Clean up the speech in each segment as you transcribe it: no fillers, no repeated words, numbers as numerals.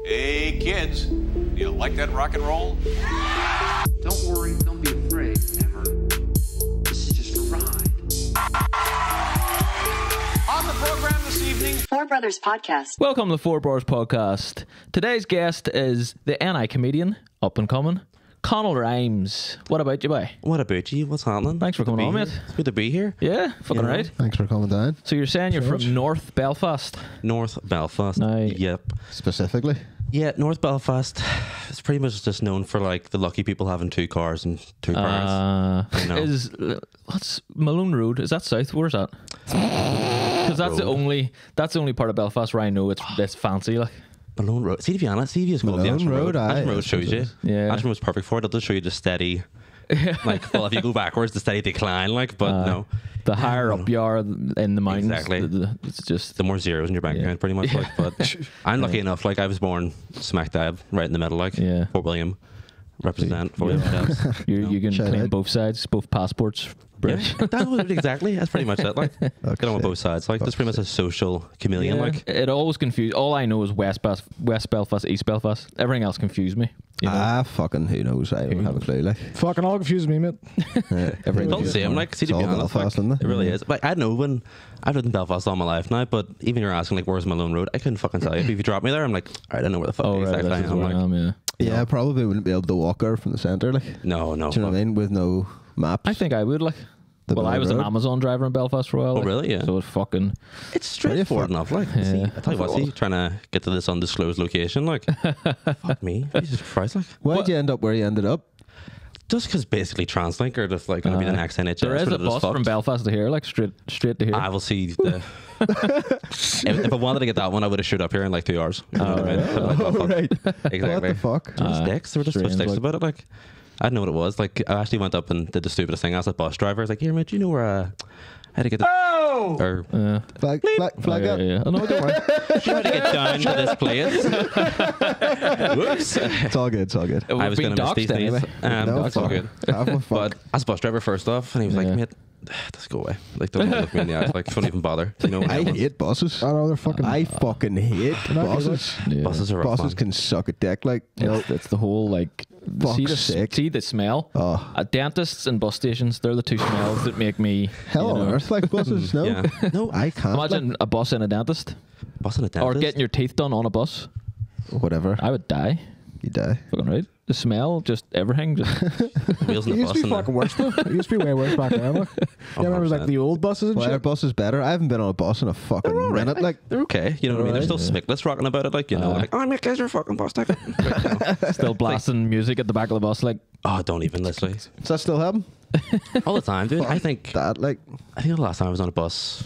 Hey kids, you like that rock and roll? Don't worry, don't be afraid, never. This is just a ride. On the program this evening, Four Brothers Podcast. Welcome to the Four Brors Podcast. Today's guest is the NI comedian, up and coming, Conall Rhymes. What about you, boy? What about you? What's happening? Thanks for coming on, mate. It's good to be here. Yeah, fucking Yeah. right. Thanks for coming down. So you're saying you're from North Belfast? North Belfast. Aye. Yep. Specifically, Yeah, North Belfast. It's pretty much just known for like the lucky people having two cars and two parents. You know. Is what's Malone Road? Is that south? Where's that? Because that's the only part of Belfast where I know it's fancy. Like, Malone Road. See, to be honest, see if you just go up the Malone Ashton Road, Road. aye. Ashton Road shows you. Yeah. Ashton Road's perfect for it. It'll just show you the steady. Like, well, if you go backwards, the steady decline. Like, but no. the higher up you are in the mountains, Exactly. It's just The more zeros in your bank account, pretty much. Like, but I'm lucky enough. Like, I was born smack dab, right in the middle. Like, Yeah. Fort William, represent Fort William Chefs. you can Shout claim out. both sides, both passports. British. Yeah, that was exactly. That's pretty much it. Like, get on with both sides. Like, that's pretty much a social chameleon. Yeah, Like, it always confused. All I know is West Belfast, East Belfast. Everything else confused me. You know? fucking who knows? I don't have a clue. Like, Fucking all confuses me, mate. Everything it's all the same. Like, see, to It's be all honest, Belfast, like, isn't it? it really is. But I know when I've lived in Belfast all my life now. But even you're asking like, where's Malone Road? I couldn't fucking tell you. If you drop me there, I'm like, all right, I know where the fuck Oh, right, exactly I this is am. where I Like, am, yeah. yeah, I probably wouldn't be able to walk there from the centre. Like, no. do you know what I mean? With no maps. I think I would, like. The Well, I Malone was an Road. Amazon driver in Belfast for a while. like, really? Yeah. So it's fucking... It's straightforward enough. Like, see, I tell you what, see, trying to get to this undisclosed location, like, fuck me, Jesus Christ, like, Why'd you end up where you ended up? just because basically TransLink are just like going to be the next NHS. There is but a it is bus from fucked. Belfast to here, like straight to here. I will see the. if I wanted to get that one, I would have showed up here in like 2 hours. You know what I mean? But like, well, fuck. right. Exactly. What the fuck? There was dicks. There were just strange, dicks like- about it. Like, I didn't know what it was. Like, I actually went up and did the stupidest thing. I was a bus driver. I was like, here, mate, do you know where I had to get the. Oh! Or, Flag yeah, up. yeah. Oh, no, don't worry. do you know how to get down to this place? Whoops. It's all good. It's all good. We've I was been going to miss these doxed things. anyway. No, That's all fuck. good. Have a fuck. But as bus driver first off, and he was like, Yeah. mate, just go away. Like, don't look me in the eyes. Like, don't even bother. You know, I hate buses. I know they're fucking. I fucking hate buses. Yeah. buses are rough, Buses man. can suck a dick. Like, It's the whole, like... Fuck's sake. See the smell? Oh. At dentists and bus stations, they're the two smells that make me... hell you on know, earth, like buses. No, Yeah. no, I can't. Imagine a bus and a dentist. Bus and a Or dentist. getting your teeth done on a bus. Like, whatever. I would die. You die. Fucking right. The smell, just everything. Just wheels It in the used bus to be and fucking worse, though. It used to be way worse back then. Like. Yeah, remember it was like 100%. the old buses and Well, our shit. bus is better. I haven't been on a bus in a fucking minute. Like, they're okay. You know what I mean? There's still Smicklets rocking about it. Like, you know, like, oh, mate, guys, your fucking bus ticket. Like, you know. still blasting music at the back of the bus, like... Oh, don't even, literally. does that still happen? All the time, dude. I think That, like, the last time I was on a bus,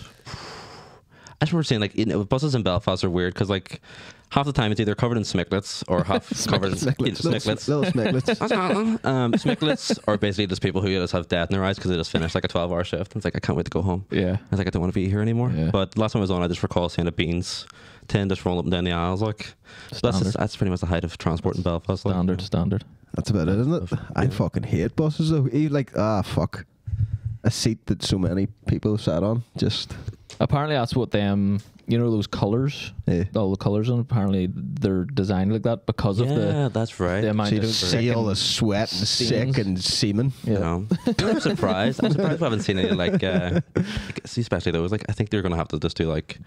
I just remember saying, like, you know, buses in Belfast are weird because, like, half the time it's either covered in Smicklets or half covered in Smicklets. Little Smicklets. Smicklets are basically just people who just have death in their eyes because they just finished like a 12-hour shift. And it's like, I can't wait to go home. Yeah. I was like, I don't want to be here anymore. Yeah. But last time I was on, I just recall seeing a beans tin just rolling up and down the aisles. Like, so that's pretty much the height of transport in Belfast. Like, Standard. That's about it, isn't it? I fucking hate buses though. Like, fuck. A seat that so many people sat on. Just, Apparently that's what them... You know those colours? Yeah. All the colours on apparently they're designed like that because of Yeah, that's right. the amount so you of don't sick see all the and- sweat and stains. sick and semen. You know, I'm surprised. I'm surprised we haven't seen any like, see, especially those. Like, I think they're gonna have to just do like,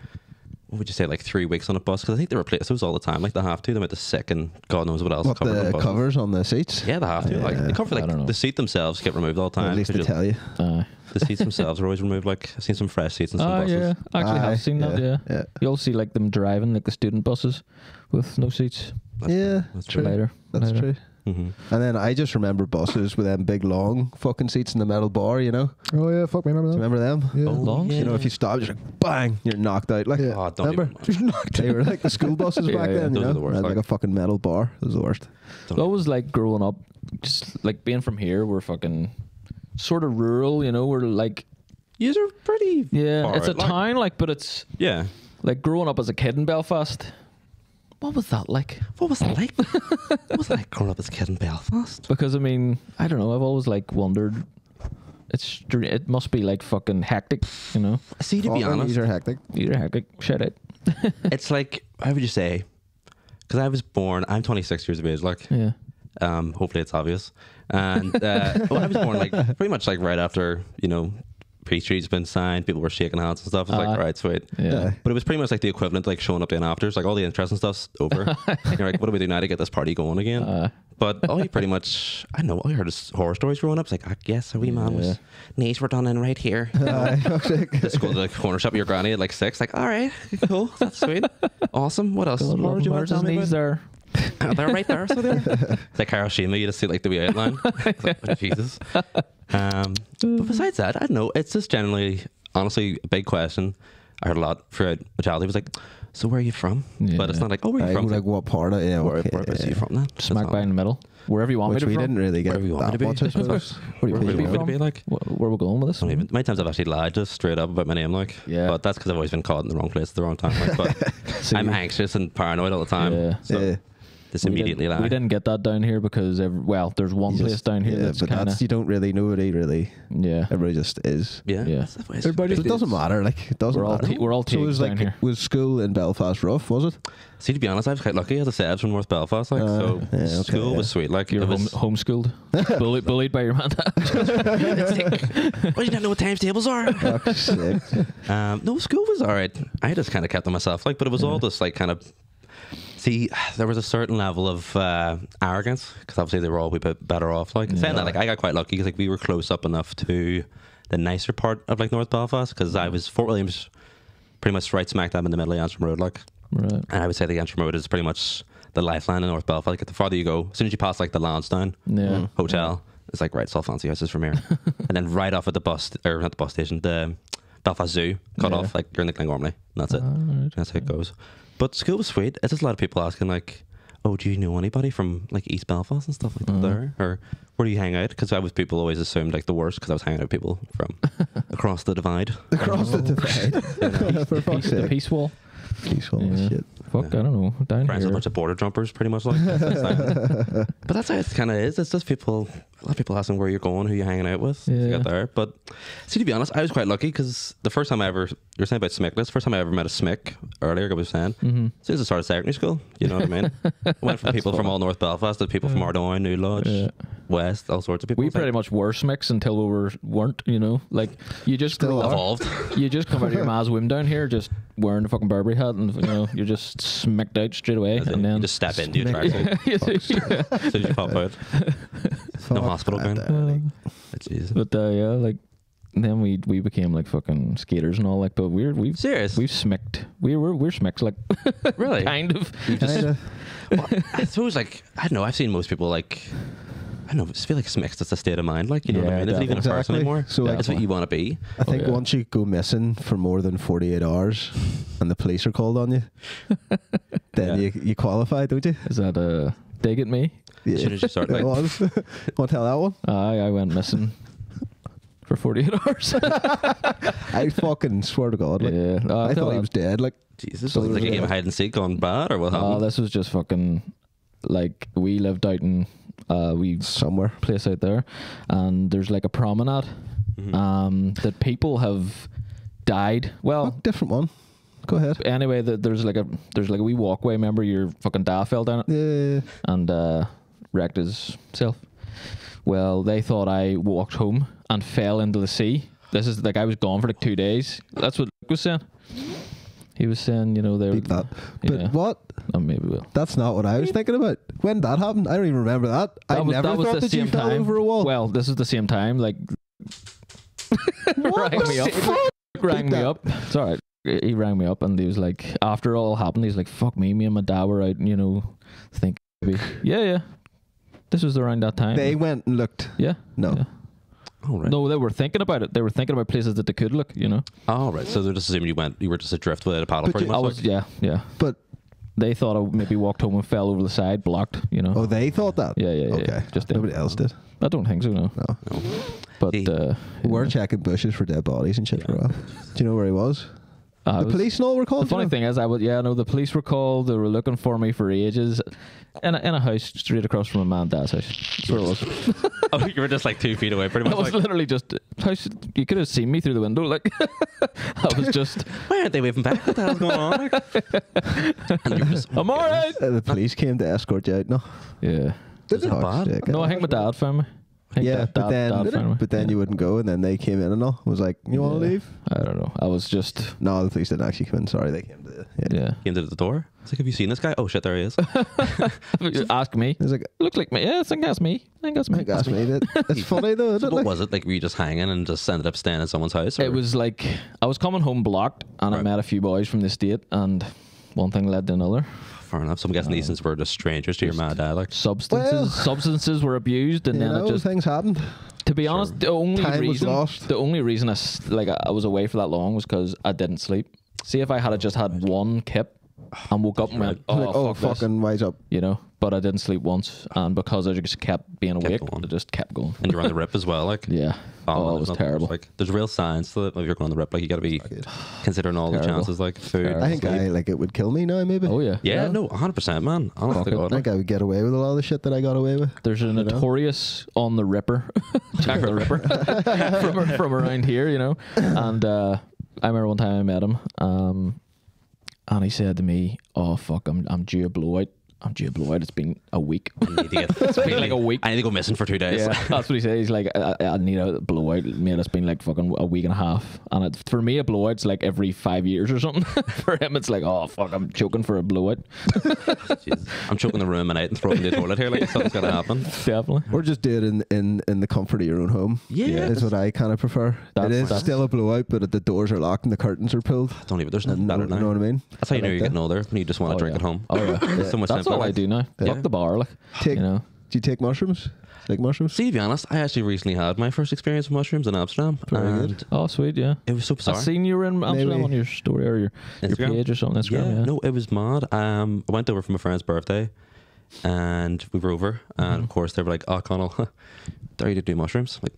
what would you say, like 3 weeks on a bus? Because I think they replace those all the time. Like, they have to. They might the sick and God knows what else. What, covered on the buses. covers on the seats? Yeah, they have to. Like, they cover I don't know. like the seat themselves get removed all the time. At least 'cause they tell you. the seats themselves are always removed. Like, I've seen some fresh seats in some Oh buses. yeah, I actually Aye, have seen that. yeah, Yeah. yeah. You'll see like them driving like the student buses with no seats. Yeah, That's true. Later. That's later. true. Mm-hmm. And then I just remember buses with them big long fucking seats in the metal bar, you know? Oh, yeah, fuck me, remember that? Remember them? Yeah. Oh, Long? yeah. You know, if you stop, you're like, bang, you're knocked out. Like, Oh, don't remember? even. They were like the school buses Yeah, back yeah. then, you Those know? are the worst, Had, like like- a fucking metal bar. It was the worst. It was like growing up, just like being from here, we're fucking sort of rural, you know. We're like, Yous are pretty. yeah, far it's a out, like- town, like, but it's Yeah. like growing up as a kid in Belfast. What was that like? What was it like? What was it like growing up as a kid in Belfast? Because I mean, I don't know. I've always like wondered. It must be like fucking hectic, you know. See, to be Fucking, honest, these are hectic. You're hectic. Shut it. it's like, how would you say, because I was born. I'm 26 years of age. Like, Yeah. hopefully it's obvious. And well, I was born like pretty much like right after Peace Treaty's been signed. People were shaking hands and stuff. I was like, all right, sweet. Yeah. But it was pretty much like the equivalent to like showing up day and afters. Like all the interesting stuff's over. You're like, what do we do now to get this party going again? But all you pretty much, I don't know, all you heard is horror stories growing up. It's like, I guess a wee man was, knees were done in right here. Just go to the corner shop of your granny at like 6. Like, all right, cool, that's sweet. Awesome. What else? What would you want to tell me knees about? there. They're right there. So they're it's like Hiroshima. You just see like the wee outline. It's like, oh, Jesus. But besides that, I don't know. It's just generally, honestly, a big question. I heard a lot throughout my childhood. It was like, so where are you from? Yeah. But it's not like, oh, where are you from? Like what part of Whereabouts are you from then? Smack bang in the middle. Wherever you want which me to we from. didn't really get Wherever you want me to that be. much, I suppose. Where do you Where want me do you want me to be like? Where we're going with this? I don't even, many times I've actually lied just straight up about my name, like. Yeah. But that's because I've always been caught in the wrong place at the wrong time. Like, but So I'm you- anxious and paranoid all the time. Yeah. So just immediately lie. We didn't get that down here because there's one place down here that's but kind of that's you don't really know it really. yeah. Everybody just is. Yeah. Yeah. That's the way Everybody, it doesn't matter. Like it doesn't We're all matter. we're all So it was down like here. was school in Belfast rough? Was it? See, to be honest, I was quite lucky. As I said, I was from North Belfast, like so. yeah, okay, School was sweet. Like You're it was. homeschooled, bullied by your man. Well, you don't know what times tables are. Fuck's sake. No, school was alright. I just kind of kept to myself, like, but it was all just like kind of. See, there was a certain level of arrogance because obviously they were all a bit better off. Like saying that, like I got quite lucky because like we were close up enough to the nicer part of like North Belfast because I was Fort William's pretty much right smack dab in the middle of Antrim Road, like. Right. And I would say the Antrim Road is pretty much the lifeline in North Belfast. Like the farther you go, as soon as you pass like the Lansdowne Yeah. Hotel, it's like right, it's all fancy houses from here. And then right off at the bus, or not the bus station, the Belfast Zoo cut Yeah. off. Like you're in the Glengormley, and that's it. Right. That's how it goes. But school was sweet. It's just a lot of people asking like, "Oh, do you know anybody from like East Belfast and stuff like that there, or where do you hang out?" Because people always assumed like the worst because I was hanging out with people from across the divide. Across the divide. For fuck's The sake. peace wall. Peaceful Yeah. shit. Fuck, I don't know. Down Friends with a here. bunch of border jumpers, pretty much like. But that's how it kind of is. It's just people. A lot of people asking where you're going, who you're hanging out with to Yeah. get there. But see, to be honest, I was quite lucky because the first time I ever, you're saying about Smicklets, first time I ever met a Smick earlier, I was saying, as soon as I started secondary school, you know what I mean? I went from people from all North Belfast to people from Ardoyne, New Lodge, Yeah. West, all sorts of people. We It's like pretty much were smicks until we weren't, you know? Like, you just Still grow up. evolved. You just come out of your ma's womb down here just wearing the fucking Burberry hat and, you know, you're just smicked out straight away. As in, And then... you just step into your tracksuit. Yeah. As soon as you pop out. No hospital that, gown. Jeez. But, yeah, like... Then we became like fucking skaters and all like, but we've Serious? smicked. We're smicks like Really? kind of. Kinda. Well, I suppose, like, I don't know, I've seen most people, like, I don't know, just feel like Smicks, it's a state of mind, like, you know what I Yeah, mean? It's not even a person definitely. anymore. So, like, It's what you want to be. I think yeah. once you go missing for more than 48 hours and the police are called on you, then you qualify, don't you? Is that a dig at me? Yeah. As soon as you start, It like, was. Want to tell that one? I went missing for 48 hours. I fucking swear to God. Like, Yeah. I thought he was dead. Like, Jesus, So was it like a game of hide and seek gone bad, or what Oh, happened? this was just fucking like we lived out in we somewhere. place out there, and there's like a promenade that people have died. Well, Different one. Go ahead. anyway, there's like a wee walkway. Remember, your fucking dad fell down it Yeah. and wrecked himself. Well, they thought I walked home and fell into the sea. This is like I was gone for like 2 days. That's what Luke was saying. He was saying, you know, they were. Beat that. But Yeah. what? Oh, maybe we'll. That's not what I was thinking about. When that happened, I don't even remember that. I never thought that you fell over a wall. Well, this is the same time. Like, rang me up. Rang me up. It's all right. He rang me up and he was like, after it all happened, he's like, "Fuck me, me and my dad were out, you know, thinking, maybe. Yeah. This was around that time. They went and looked. yeah. No. Yeah. Oh, right. No, they were thinking about it. They were thinking about places that they could look, you know. Oh, right. So they're just assuming you were just adrift without a paddle, But pretty you- much. I was, like. yeah. But, They thought I maybe walked home and fell over the side, blocked, you know. oh, they thought that? Yeah. Okay. Just Nobody else did. I don't think so, no. No. But See, We were checking bushes for dead bodies and shit for a while. Do you know where he was? The police and all were called. The funny thing is, the police were called. They were looking for me for ages in a house straight across from my man and dad's house. That's where it was. Oh, you were just like 2 feet away, pretty much. I was like, literally just house. You could have seen me through the window. Like I was just. why aren't they waving back? What the hell's going on? And you were just, I'm alright. The police came to escort you out. No, Yeah. did it bad? No, I think my dad found me. Yeah, but dad found me. then you wouldn't go, and then they came in and all. Was like, you want to leave? I don't know. I was just. No, the police didn't actually come in. Sorry, they came to the. Yeah. came to the door. It's like, have you seen this guy? Oh shit, there he is. Ask me. It was like, Look like me. Yeah, I think that's me. I think that's me. ask me. It's funny though, isn't it? What Like, was it? Like, were you just hanging and just ended up staying at someone's house? Or? It was like I was coming home blocked, and I Right. met a few boys from the state, and one thing led to another. Fair enough. So I'm guessing these were just strangers to your mad dad. Like, Substances were abused, and you then know, it just. things happened. To be honest, the only Time was reason lost. the only reason I was away for that long was because I didn't sleep. See, if I had just had one kip and woke up and went, Like, fuck this," fucking wise up. you know. But I didn't sleep once, and because I just kept being awake, going. I just kept going. and you're on the rip as well. Like, Yeah. Oh, it there's was nothing- terrible. Like, there's real signs to it. If you're going on the rip, like you got to be considering all the Terrible. chances, like food. Terrible. I think sleep. it would kill me now. Maybe. Oh yeah. Yeah, no, 100%, man. Honest to Fuck it. I God. think I would get away with a lot of the shit that I got away with. There's a know? notorious on the Ripper, Jack the Ripper, from around here, you know. And I remember one time I met him, and he said to me, "Oh fuck, I'm due a blowout. I'm due a blowout. It's been a week. I need to get, It's been like a week." I need to go missing for 2 days. Yeah, that's what he said. He's like, I need a blowout. Mate, it's been like fucking a week and a half. And for me, a blowout's like every 5 years or something. For him, it's like, oh fuck, I'm choking for a blowout. Jesus. I'm choking the room at night and throwing the toilet here. Like, something's got to happen. Definitely. Or just do it in the comfort of your own home. Yeah. Is what I kind of prefer. That's- Still a blowout, but the doors are locked and the curtains are pulled. Don't even, there's nothing better You now. know what I mean? That's how you know like you're that. getting older, when you just want to Oh, drink yeah. at home. Oh yeah. So much That's simpler. all I do now. Yeah. Fuck the bar, like. Take, You know. Do you take mushrooms? Like mushrooms? See, to be honest, I actually recently had my first experience with mushrooms in Amsterdam. Very and good. Oh sweet, yeah. It was so I bizarre. seen you were in Amsterdam Maybe. on your story or your Instagram? page or something. Instagram, yeah. No, it was mad. I went over for my friend's birthday, and we were over, and of course they were like, "Oh, Conall, dare you to do mushrooms?" Like,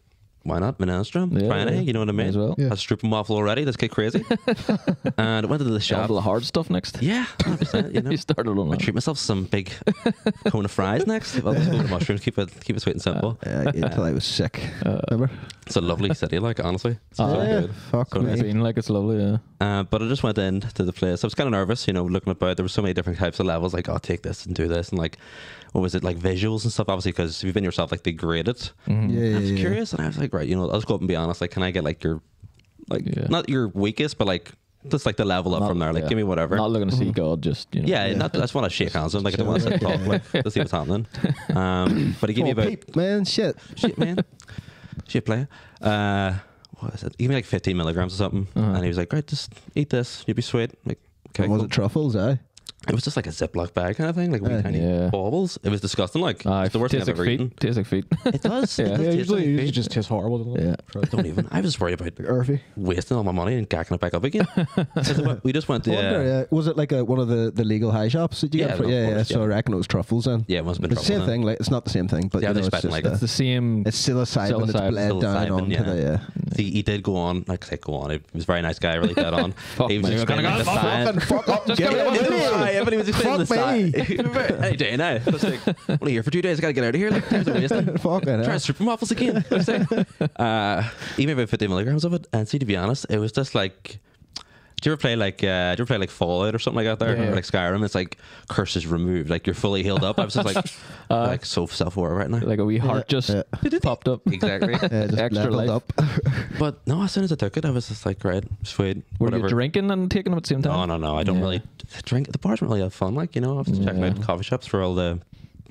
why not? I'm in Amsterdam, Yeah, trying yeah. it. You know what I Might mean? as well. Yeah. I was stripping waffle already. Let's get crazy. And I went to the Shop shop. the hard stuff next. Yeah, 100%, you know. You started on I that. treat myself some big cone of fries next. Well, let's go to mushrooms. Keep it sweet and simple. I ate until I was sick. Remember? It's a lovely city, like, honestly. It's so Yeah, good. fuck So me. It's been like it's lovely, yeah. But I just went in to the place. I was kind of nervous, you know, looking about. There were so many different types of levels, like, oh, take this and do this. And, like, what was it, like visuals and stuff? Obviously, because if you've been yourself, like, they grade it. Yeah, I was yeah. curious, and I was like, right, you know, I'll just go up and be honest. Like, can I get, like, your, like, Yeah. not your weakest, but, like, just, like, the level up Not- from there. Like, yeah. give me whatever. Not looking to see God, just, you know. Yeah, not, I just want to shake hands with him. Like, I don't want to sit and talk, like, to see what's happening. But he gave me Oh, about... peep, man, shit. Shit, man. Shit, player. What is it? He gave me like 15 milligrams or something. And he was like, right, just eat this. You'll be sweet. Like, okay, And was cool. it truffles, eh? It was just like a Ziploc bag kind of thing, like wee tiny Yeah. baubles. It was disgusting. Like, it's the worst thing I've tastes ever like eaten. feet. Tastes like feet. It does. Yeah. It does Yeah, taste usually like it feet. just tastes horrible. Doesn't it? Yeah. Don't even. I was worried about Earthy. wasting all my money and gacking it back up again. We just went to Wonder, yeah. Was it like one of the legal high shops that you Yeah, get? For, of yeah, course, So yeah. I reckon it was truffles then. Yeah, it must have been It's the same trouble then. thing. Like it's not the same thing, but Yeah, you know, they're it's expecting, just like, It's the same. it's psilocybin. It's Psilocybin. bled down Psilocybin, onto yeah. the yeah. See, he did go on. Like, I say go on. He was a very nice guy, really dead on. Fuck He was me, we're explaining gonna like, go, the science. Fuck up, Just give me one. Yeah, but he was explaining Fuck the science. Any day now. Just like, only here for 2 days. I gotta get out of here. Like, time's a wasting. Fuck it. Trying eh? to strip from waffles again. What I say? He made about 50 milligrams of it, and see, to be honest, it was just like. Do you ever play like Fallout or something like that? There, Yeah. or like Skyrim. It's like curses removed. Like, you're fully healed up. I was just like so self-aware right now. Like a wee heart just popped up. Exactly. Just Extra leveled life. up. But no, as soon as I took it, I was just like, right, sweet. Were whatever. you drinking and taking them at the same time? No. I don't Yeah. really drink. The bars weren't really have fun. Like, you know, I was just checking Yeah. out coffee shops for all the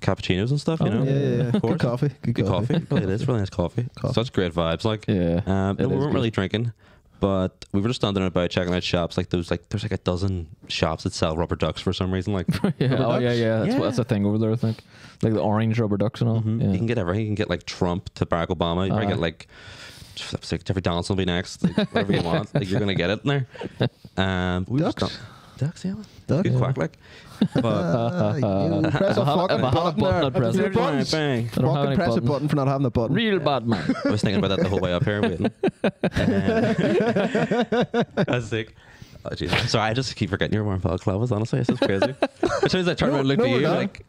cappuccinos and stuff. You know, Yeah. Of course. Good coffee. Good coffee. It is really nice coffee. Such great vibes. Like, Yeah. no, it we is weren't good. really drinking, but we were just standing about checking out shops. Like, there's like a dozen shops that sell rubber ducks for some reason. Like, Yeah. rubber Oh ducks. yeah. That's a thing over there. I think, like the orange rubber ducks and all. Yeah. You can get everything. You can get like Trump to Barack Obama. You probably Aye. get like Jeffrey Donaldson will be next. Like, whatever you want. Like, you're gonna get it in there. We were just Ducks? Ducks, yeah. Ducks? Good quack, like. But You press a If I fucking had a button button, there. I'd press it. Buttons. Bang. I don't have Fucking any press a buttons. button for not having a button. Real bad man. I was thinking about that the whole way up here waiting. That's sick. Oh, Jesus. Sorry, I just keep forgetting you're wearing balaclavas, honestly. It's just crazy. As soon as I turn around and look no, at we're you, not. like,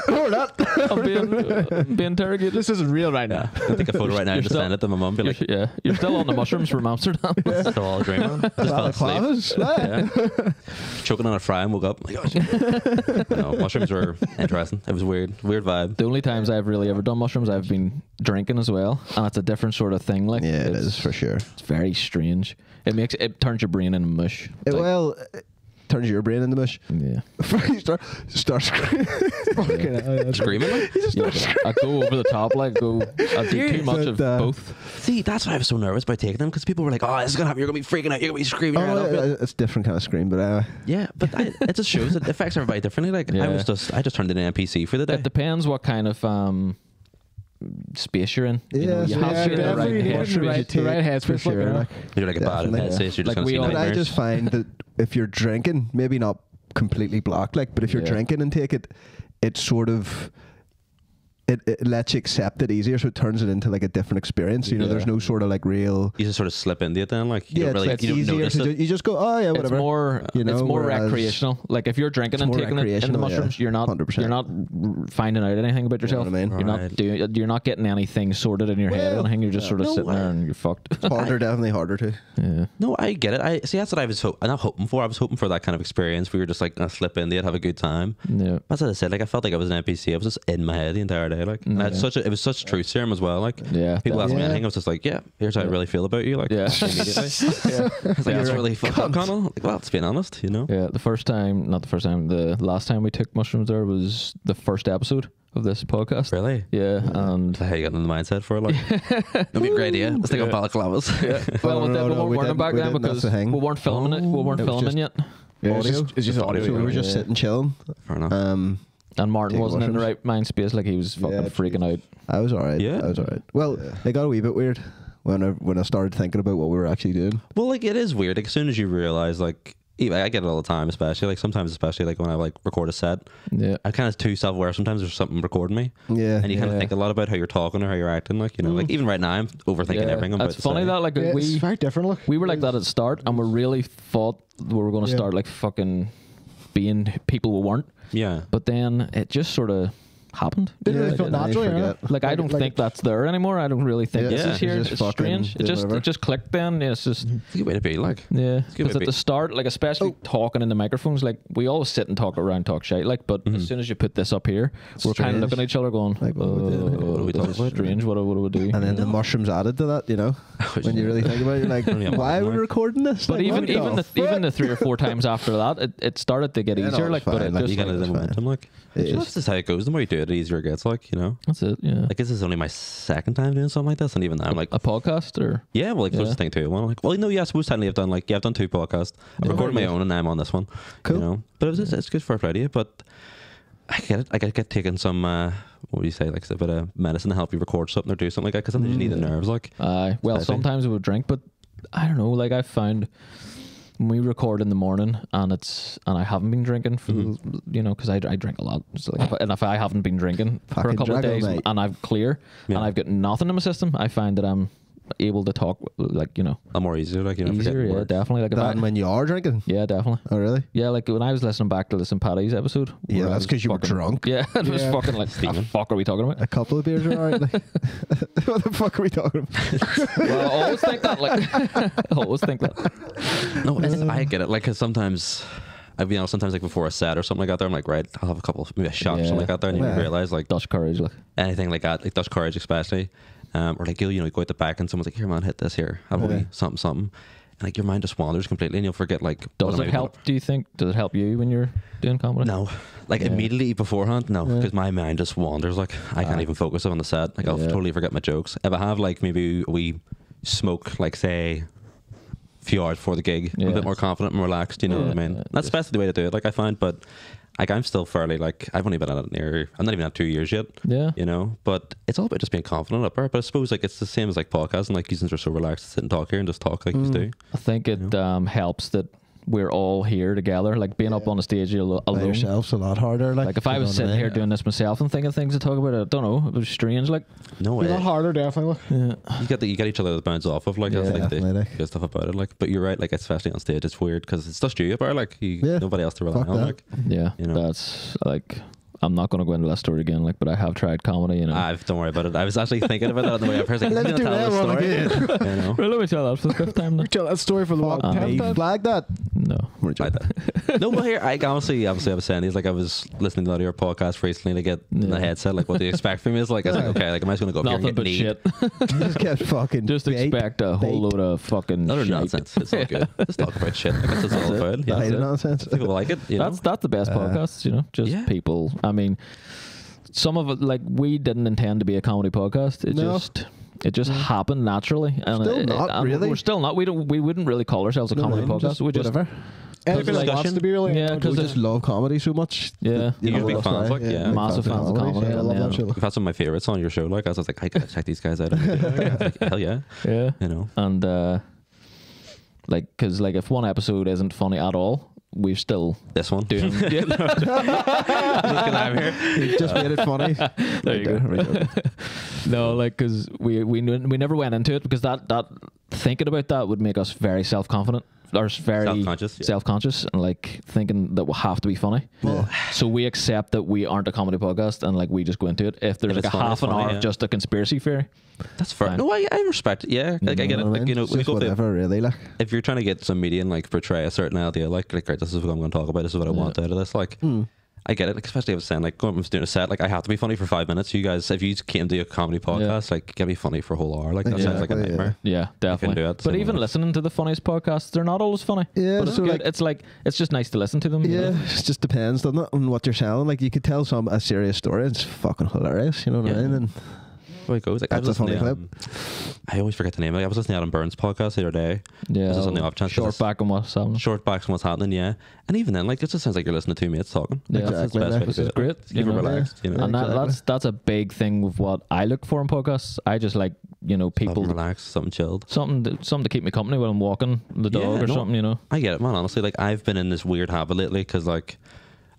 No, we're not. I'm being interrogated. This isn't real right now. I take a photo right now and just still- send it to my mum. Be like, Yeah, you're still on the mushrooms from Amsterdam. still all dreaming. Just fell asleep. Balaclavas? Yeah. Choking on a fry and woke up. Like, oh, shit. No, mushrooms were interesting. It was weird vibe. The only times I've really ever done mushrooms, I've been drinking as well, and it's a different sort of thing. Like, Yeah, it it's, is for sure. It's very strange. It turns your brain into mush. It's like- Well, it turns your brain into mush. yeah. You start screaming. Fucking hell, yeah. Screaming. Like? Yeah, I go over the top, like I do too much of But, both. See, that's why I was so nervous about taking them, because people were like, "Oh, this is gonna happen. You're gonna be freaking out. You're gonna be screaming." your head off." It's a different kind of scream, but Yeah, but it just shows it affects everybody differently. Like Yeah. I just turned into an NPC for the day. It depends what kind of space you're in. You know, Yeah, you so have yeah, to be in the definitely right need head to be space. the right headspace, for sure. like, you know. Like, You're like a bad Definitely. head, so you're just Like gonna we see all- but I nightmares. just find that if you're drinking, maybe not completely blocked, like, but if you're Yeah. drinking and take it, it sort of it lets you accept it easier, so it turns it into like a different experience. You know, Yeah. there's no sort of like real. You just sort of slip into it then, like you Yeah, don't really, it's you don't easier notice to it. you just go, oh yeah, whatever. It's more, you know, it's more whereas recreational. Like if you're drinking it's and more taking it in the recreational, yeah. mushrooms, you're not 100%. you're not finding out anything about yourself. what I mean? You're not Right. doing. You're not getting anything sorted in your head or Well, anything. You're just sort of no sitting there way. and you're fucked. It's harder, definitely harder to. Yeah. No, I get it. I see. That's what I was not hoping for. I was hoping for that kind of experience where you're just like gonna slip into it, have a good time. Yeah. That's what I said. Like I felt like I was an NPC. I was just in my head the entire day. Like and I had Yeah. it was such truth serum as well. Like Yeah, people asked me definitely. anything, I was just like, yeah, here's how I really feel about you. Like Yeah. immediately. I was like, that's really fucked up, Conall. Like, well, to be honest, you know. Yeah, the last time we took mushrooms there was the first episode of this podcast. Really? Yeah, and How you got in the mindset for it? Like, it'd be a great idea. Let's take on balaclavas. well, no, we no, weren't we wearing them back didn't- then we didn't, that's because the thing. we weren't filming it. We weren't It was filming just- yet, Yeah, Audio. it's just audio. So we were just Yeah. sitting chilling. Fair enough. and Martin Take wasn't in the mushrooms. right mind space. Like he was fucking Yeah, freaking out. I was alright. Yeah. I was alright. Well, it got a wee bit weird when I started thinking about what we were actually doing. Well, like it is weird. Like as soon as you realize, like even I get it all the time, especially like when I like record a set, Yeah, I'm kind of too self-aware. Sometimes there's something recording me, Yeah. and you kind of Yeah. think a lot about how you're talking or how you're acting. Like you know, like even right now, I'm overthinking everything. I'm That's about to funny say. that like Yeah, it's we very different. Look, were like that at the start, and we really thought we were going to Yeah. start like fucking being people we weren't. Yeah. But then it just sort of happened. didn't really Yeah, feel I natural. You know? forget. Like I don't think that's there anymore. I don't really think Yeah, this yeah, is here. you just It's fucking strange. do whatever. It just clicked then. Yeah, it's just It's a good way to be. Like yeah. good Because way at to the start, like especially talking in the microphones, like we always sit and talk around, talk shit. Like, but as soon as you put this up here, we're kind of strange. looking at each other, going, Like, what are we doing? What are we this talking is about? strange. What do we do?" And then the mushrooms added to that, you know. When you really think about it, you're like, Yeah, why are we like- recording this? But Like, even what even the 3 or 4 times after that, it started to get Yeah, no, easier. it's Like, but fine. it Like, just you got like, the it's momentum. Like It is. that's just how it goes. The more you do it, the easier it gets. Like you know. that's it. Yeah, Like this is only my second time doing something like this, and even then I'm like, a podcast or yeah, well, like Yeah. closest thing to one. Like, well, no, yeah, I suppose technically I've done I've done 2 podcasts. I've recorded my own, and now I'm on this one. Cool. You know, but it's good for a idea. But I get it. I get taking some. What do you say? Like a bit of medicine to help you record something or do something like that. Because sometimes you need the nerves. Like well, I think. sometimes we would drink, but I don't know. Like I found when we record in the morning and I haven't been drinking for you know, because I drink a lot. So like, and if I haven't been drinking for a Fucking couple of drag all days night. and I've clear Yeah. and I've got nothing in my system, I find that I'm able to talk like you know I'm more easier. Like you know, easier. forgetting Yeah, words. definitely. Like if Than I, when you are drinking. yeah, definitely. Oh, really? Yeah, like when I was listening back to the St. Paddy's episode. Yeah, where I that's was 'cause you were fucking- drunk. Yeah, it was Yeah. fucking like, what the fuck are we talking about? A couple of beers are alright. Like, what the fuck are we talking about? Well, I always think that. Like, I always think that. No, I get it. Like, 'cause sometimes, I've been honest, sometimes like before a set or something like that, there, I'm like, right, I'll have a couple, maybe a shot or Yeah. something like that there, and you Yeah. realize like Dutch courage, like. anything like that, like Dutch courage especially, or like you know, you go at the back and someone's like, here man, hit this here, have a Yeah. wee something, and like your mind just wanders completely, and you'll forget like. Does what am it I help? Do you think? Does it help you when you're doing comedy? No, like Yeah. immediately beforehand, no, Yeah. because my mind just wanders. Like I can't even focus on the set. Like I'll Yeah. totally forget my jokes. If I have like maybe we smoke, like say, a few hours before the gig, I'm a Yeah. bit more confident and relaxed. You know what I Yeah. mean? That's basically the way to do it. Like I find, but like I'm still fairly like I've only been at it I'm not even at 2 years yet. Yeah. You know, but it's all about just being confident up there. But I suppose like it's the same as like podcasting. Like you are so relaxed to sit and talk here and just talk like you do. I think it helps that we're all here together. Like being up on the stage By alone. yourself's a lot harder. Like if I was sitting here doing this myself and thinking things to talk about, I don't know. It was strange. Like No A way. lot harder, definitely. yeah. You get each other to bounce off of, like, Yeah, that's like the definitely. good stuff about it. Like, but you're right, like, especially on stage, it's weird because it's just you about, like, Yeah. nobody else to rely Fuck on. that. Like, Yeah, You know. that's like I'm not going to go into that story again. Like, but I have tried comedy. You know. don't worry about it. I was actually thinking about that on the way up here. I was like, Let's I'm do gonna tell that one this story. again. You know, Well, let me tell that for the fifth time. Now. Tell that story for the Fuck long me. time. Flag that. No. We're like joking. that. No, but here, I obviously I was saying, he's like, I was listening to a lot of your podcasts recently to get in the Yeah. headset, like, what do you expect from me? It's like, I was like, okay, like, am I just going to go up Nothing here but and shit. get You just get fucking Just bait, expect a whole bait. load of fucking utter shite. nonsense. It's all good. Just talk about shit. I guess it's all good. Yeah. Bait it. of nonsense. People like it. You know? That's the best podcasts, you know. Just Yeah. people. I mean, some of it, like, we didn't intend to be a comedy podcast. No. It just happened naturally. And Still not, and really. We're still not. We wouldn't really call ourselves a comedy podcast. Just We just whatever. Anything that wants discussion. to be really. Yeah, We 'cause just love comedy so much. Yeah. You're know, big that's fans, why. like, yeah. big Massive fans of comedy. Yeah, I love Yeah. that shit. You've had some of my favorites on your show. Like, I was like, I gotta check these guys out. Like, hell yeah. Yeah. You know. And like, because like if one episode isn't funny at all, we're still This one. doing. Yeah. Looking out here. You just made it funny. There you go. No, like, because we never went into it because that thinking about that would make us very self confident or very Self-conscious, yeah. self-conscious, and like thinking that we have to be funny. Yeah. So we accept that we aren't a comedy podcast, and like we just go into it. If there's If like a it's funny, half it's an funny, hour yeah. of just a conspiracy theory, That's fair. Fine. No, I respect it. Yeah, like, I get it. Like, you know, when you just go to, whatever, really. Like, if you're trying to get some media and like portray a certain idea, like right, this is what I'm going to talk about. This is what I want out of this. Like, I get it. Like, especially if I was saying, like, going from doing a set, like, I have to be funny for 5 minutes. You guys, if you came to a comedy podcast, like, get me funny for a whole hour. Like, that sounds like a Exactly, yeah. nightmare. yeah, definitely. do it, But same even way. listening to the funniest podcasts, they're not always funny. Yeah, but it's so, good. like- It's just nice to listen to them. you yeah, know? it just depends, doesn't it, on what you're selling. Like, you could tell a serious story, and it's fucking hilarious, you know what I Yeah. mean? And Way it goes. Like, I was That's a listening funny to, I always forget the name. Like, I was listening to Adam Burns' podcast the other day. Yeah, This is on the off chance. short back on what's happening. Short backs and what's happening, yeah. And even then, like, it just sounds like you're listening to two mates talking. Yeah. Like, that's the Exactly, best way to which do is it. great, Keep it you know. relaxed, you know. And Exactly. that's a big thing with what I look for in podcasts. I just like, you know, People people relax, something chilled. something to keep me company while I'm walking the dog Yeah, or no. something, you know. I get it, man. Honestly, like, I've been in this weird habit lately because, like,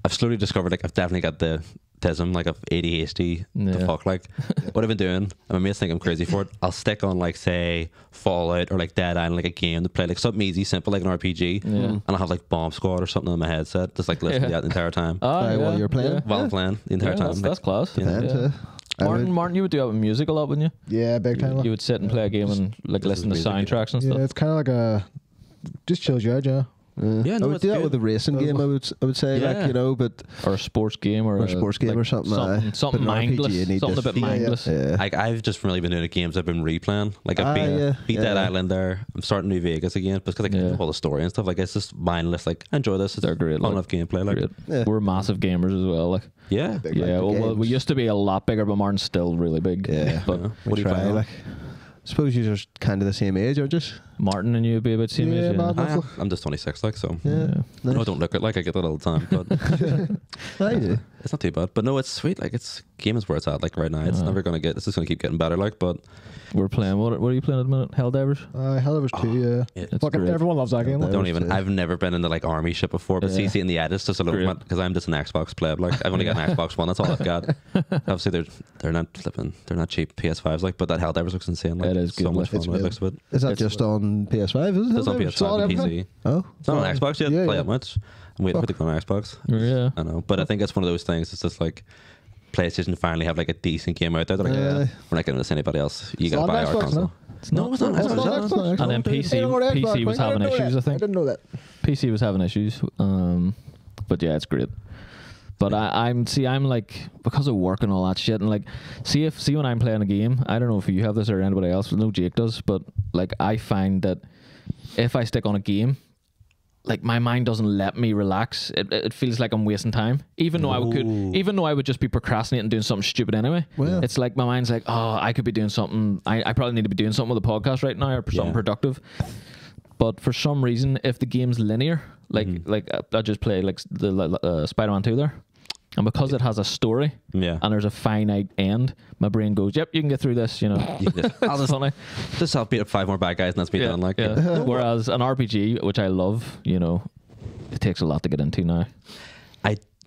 I've slowly discovered, like, I've definitely got the tism, like, of ADHD. The Yeah. fuck, like, what I've been doing, and my mates think I'm crazy for it. I'll stick on, like, say, Fallout or like Dead Island, like a game to play, like something easy, simple, like an RPG. Yeah. And I'll have like Bomb Squad or something on my headset, just like listening to that the entire time while you're playing? while I'm playing the entire time. That's class. depends, Yeah. I would- Martin, you would do that with music a lot, wouldn't you? Yeah, big time. You would sit and play a game and like This listen is to music, yeah. soundtracks and Yeah, stuff. it's kind of like a just chills you out, yeah. Yeah, no, I would it's do that good. with a racing game. I would say, Yeah. like, you know, but Or a sports game or Or a sports game or something, aye. something But an RPG, mindless. you need Something a this bit feel. mindless. yeah, Like I've just really been doing the games I've been replaying. Like I've beat Dead yeah. Island there. I'm starting New Vegas again because like I know all the story and stuff. Like it's just mindless. Like I enjoy this. It's They're great, fun like, enough gameplay. Like Great. Yeah. We're massive gamers as well. Like, yeah. Big, yeah, like, well, we games. used to be a lot bigger, but Martin's still really big. Yeah. But What We do you try, play? like, suppose you're kind of the same age, aren't you? Martin and you would be about the same Yeah, age. man. I'm just 26, like so. Yeah, No, I don't look it like I get that all the time, but I do. it's not too bad. But no, it's sweet. Like it's game is where it's at. Like right now, it's never gonna get. It's just gonna keep getting better. Like, but We're playing. What are you playing at the minute? Helldivers? Helldivers 2, yeah. it's Fucking great. everyone loves that game. Like. don't even. I've never been into like army shit before, but Yeah. CC in the edit, it's just a little Great. because I'm just an Xbox player. Like I've only got an Xbox One. That's all I've got. Obviously, they're not flipping. They're not cheap PS5s. Like, but that Helldivers looks insane. Like, It is so good, much like, fun. When it looks good. Is that It's- just on PS5? Is it? It's on PS5 and PC. Oh, It's not on Xbox yet. Yeah, Play yeah. that much. I'm waiting for it to go on Xbox. Yeah. I know, but I think it's one of those things. It's just like PlayStation finally have like a decent game out there. They're like, Yeah. we're not giving this to anybody else. You It's gotta on buy our Xbox, console. no? It's not. it's not. It's Xbox, not is it? Xbox. And then PC was having issues, I think. I didn't know that. PC was having issues. But yeah, it's great. But I'm like, because of work and all that shit, and like, see when I'm playing a game, I don't know if you have this or anybody else, no Jake does, but like I find that if I stick on a game, like my mind doesn't let me relax. It feels like I'm wasting time, even though I would just be procrastinating doing something stupid anyway. Well. It's like my mind's like, oh, I could be doing something. I probably need to be doing something with the podcast right now or something Yeah. productive. But for some reason, if the game's linear, like I just play like the Spider-Man 2 there, and because it has a story Yeah. and there's a finite end, my brain goes, "Yep, you can get through this." You know, You can just, it's funny. just help beat up 5 more bad guys and that's me done. Like, Whereas an RPG, which I love, you know, takes a lot to get into now.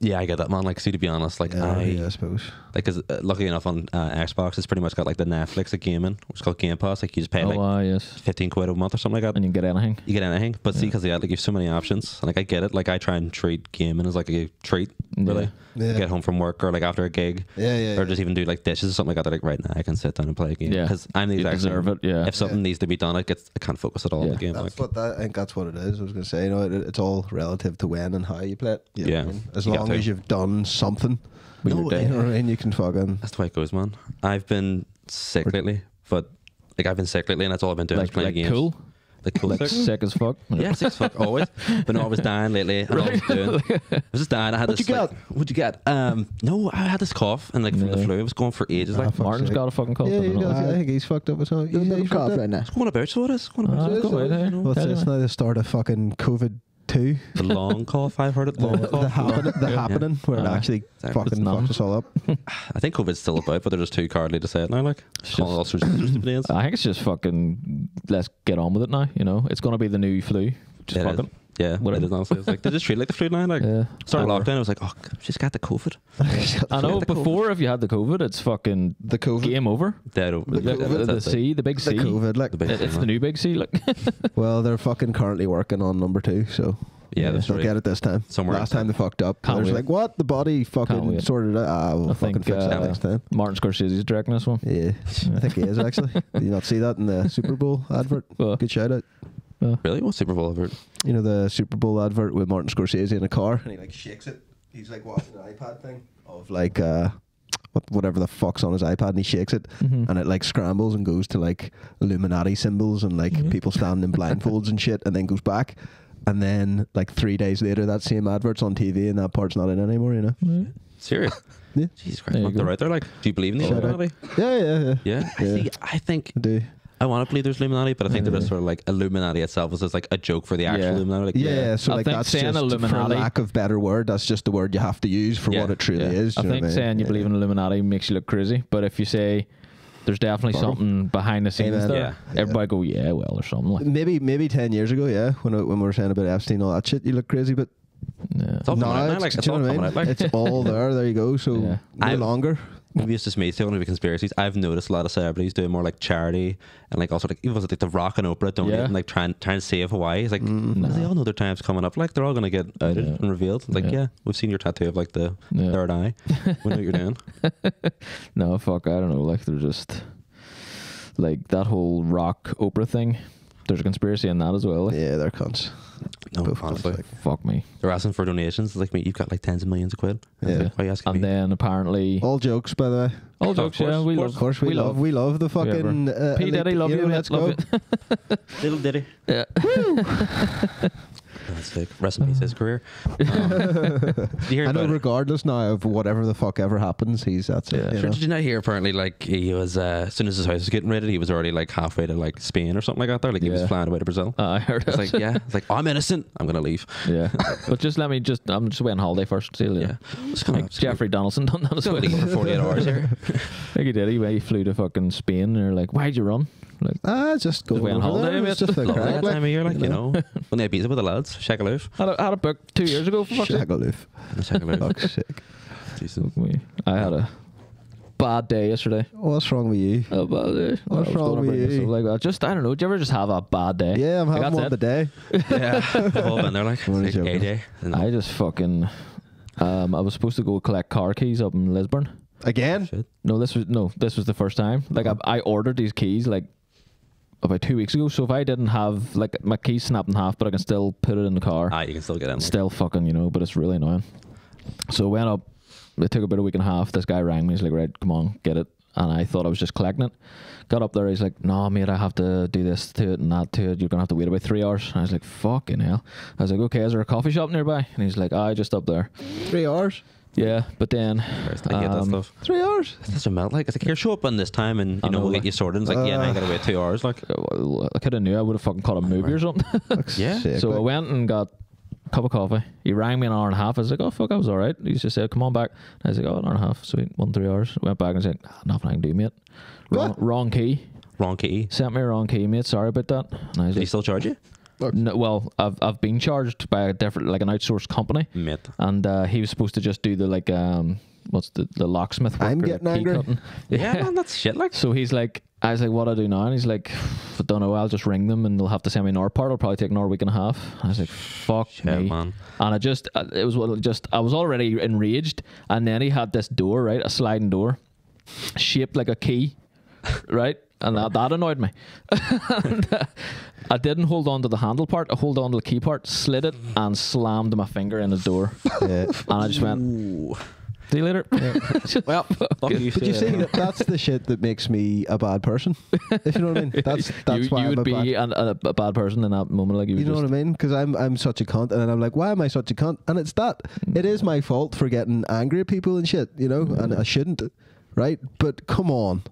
I get that, man. Like, see, to be honest, like I suppose. like, cause luckily enough on Xbox, it's pretty much got like the Netflix of gaming, which is called Game Pass. Like, you just pay Yes. 15 quid a month or something like that. And you can get anything. You get anything, but see, because like you have so many options. Like, I get it. Like, I try and treat gaming as like a treat, really. Yeah. Get home from work or like after a gig, or just even do like dishes or something like that. Like, right now, I can sit down and play a game because I'm the You exact deserve same. it. Yeah. If something needs to be done, I can't focus at all on the game. That's Like, I think that's what it is. I was going to say, you know, it's all relative to when and how you play it. You know Yeah. what I mean? As You got long to. as you've done something, With your you day. know what I mean? You can fucking. that's the way it goes, man. I've been sick lately, but like I've been sick lately, and that's all I've been doing is playing games. cool. Like cool. Like sick as fuck. Yeah, sick as fuck always. But no, I was dying lately. And all I was doing, I was just dying. I had What'd this. you like, what'd you get? No, I had this cough, and like from the flu, it was going for ages. Like, fuck's Martin's sake. got a fucking cough. Yeah, at the he minute. does. I think he's fucked up with something. You're Yeah, a he's cough fucked right up. now. it's going about, so it is. It's going about. Go away there. What's Tell you, this man. now? The start of fucking COVID 2. The long cough, I've heard it. Long The cough. happening where it actually It's fucking numbed. fucked us all up. I think COVID's still about, but they're just too cowardly to say it now. Like, calling all sorts of stupid names. I think it's just fucking. Let's get on with it now. You know, it's gonna be the new flu. Just It fuck is. it. Yeah, What it it- is honestly. It's like they just treat it like the flu now. Like, Yeah. started Or- lockdown, I was like, oh, she's got the COVID. I know. Before, if you had the COVID, it's fucking The COVID. game over. Dead over. The C, the big The C. COVID, like. The big It's thing, the new big C. Like, Well, they're fucking currently working on number 2, so. Yeah, that's They'll right. get it this time. Somewhere Last else. time they fucked up. Can't They're just wait. like, what? The body Can't fucking wait. sorted it out. Ah, we'll I fucking think fix that next time. Martin Scorsese's directing this one. Yeah, I think he is actually. Did you not see that in the Super Bowl advert? Well. Good shout out. Really? What Super Bowl ever? You know the Super Bowl advert with Martin Scorsese in a car and he like shakes it. He's like watching an iPad thing of like whatever the fuck's on his iPad and he shakes it and it like scrambles and goes to like Illuminati symbols and like people standing in blindfolds and shit and then goes back. And then like 3 days later that same advert's on TV and that part's not in anymore, you know? Serious? Yeah. Jesus There Christ, you man, they're go. right there. Like, do you believe in the Shout out. Illuminati? Yeah. Yeah. I think I do. I want to believe there's Illuminati, but I think they're just sort of like Illuminati itself is just like a joke for the actual Yeah. Illuminati. Like, Yeah, so I like think that's saying just for Illuminati- lack of better word, that's just the word you have to use for Yeah, what it truly yeah. is. I do you know think what I mean? saying you believe in Illuminati makes you look crazy, but if you say there's definitely Bottom. something behind the scenes Amen. there, Yeah. everybody go, yeah, well, or something like. Maybe 10 years ago, yeah, when we were saying about Epstein and all that shit, you look crazy, but Yeah. It's all coming out now. Like, it's do you all know what I coming mean? out. Like, It's all there. There you go. So Yeah. no I'm- longer. maybe it's just me telling me conspiracies. I've noticed a lot of celebrities doing more like charity and like also like even was it like the Rock and Oprah donating Yeah. and like trying to save Hawaii. It's like because they all know their time's coming up. Like they're all gonna get outed Yeah. and revealed. Like Yeah. we've seen your tattoo of like the Yeah. third eye. We know what you're doing. No, fuck, I don't know. Like, they're just like that whole Rock Oprah thing. There's a conspiracy in that as well. Like, Yeah, they're cunts. No, Both honestly, cunts, like. fuck me. they're asking for donations. It's like me, you've got like tens of millions of quid. Yeah. It's like, why are you asking And me? then apparently, All jokes, by the way. all Of jokes, course, yeah, we of love, Of course, we love the fucking. P Diddy, love you, Let's love go. you. Little Diddy. Yeah. That's sick. Rest in peace, his career. Did you hear I know, about it? regardless now of whatever the fuck ever happens, that's Yeah. it. You Sure, know? did you not hear apparently like he was as soon as his house was getting ready he was already like halfway to like Spain or something like that there like he was Yeah. flying away to Brazil. I heard It's it. like yeah it's like I'm innocent I'm gonna leave. Yeah. But just let me I'm just away on holiday first. See you later. Yeah, just gonna Like Jeffrey Donaldson done that as well. leave for 48 hours here. Like he did. He flew to fucking Spain. And they're like, why'd you run? Like, Just go Just went on over holiday, there. mate. It's just a Lovely crack, that time of year like you know when they beat with the lads Shagaloof had a book 2 years ago for fuck's sake. Shagaloof. Shagaloof. Fuck's sake. Jesus. I had a bad day yesterday. What's wrong with you? A bad day. What's I was wrong gonna with bring you? myself like that. Just, I don't know. Do you ever just have a bad day? Yeah, I'm Like, having one that's today. Yeah, we've all been there like, Only it's like joking. AJ and I just fucking. I was supposed to go collect car keys up in Lisburn. Again? shit. No, this was the first time. Like I ordered these keys like about 2 weeks ago. So if I didn't have like my keys snapped in half, but I can still put it in the car. You can still get in like. Still fucking, but it's really annoying. So I went up. It took about a week and a half. This guy rang me. He's like, right, come on, get it. And I thought I was just collecting it. Got up there. He's like, no, mate, I have to do this to it and that to it. You're going to have to wait about 3 hours. And I was like, fucking hell. I was like, okay, is there a coffee shop nearby? And he's like, just up there. 3 hours? Yeah, but then... I get that stuff. 3 hours? It's such a melt. Like it's like here, show up on this time, and I know, we'll like- get you sorted. And it's like, yeah, now you gotta wait 2 hours. Like, I could have knew I would have fucking caught a movie or something. yeah. Sick, So I like. went and got a cup of coffee. He rang me an hour and a half. I was like, oh, fuck, I was all right. He just said, come on back. And I was like, oh, an hour and a half. Sweet, 3 hours. Went back and said, nothing I can do, mate. What? Wrong key. Wrong key. Sent me a wrong key, mate. Sorry about that. And I was Did he like, still charge you? No, well, I've been charged by a different, like an outsourced company, Mate. and he was supposed to just do the like what's the locksmith work I'm or getting key angry. cutting. Yeah, man, that's shit. Like, So he's like, I was like, what do I do now? And he's like, I don't know. I'll just ring them and they'll have to send me an hour part. It'll probably take another week and a half. I was like, fuck shit, me. man. And I was already enraged. And then he had this door, right? A sliding door shaped like a key, right? And that annoyed me. And, I didn't hold on to the handle part. I hold on to the key part, slid it, and slammed my finger in the door. Yeah. And I just went, Ooh. see you later. Well, fuck you. But you shit. see, that's the shit that makes me a bad person. If you know what I mean. That's you why I'm would a be bad. a bad person in that moment. Like You know what I mean? Because I'm such a cunt, and then I'm like, why am I such a cunt? And it's that. It is my fault for getting angry at people and shit, you know, and I shouldn't, right? But come on.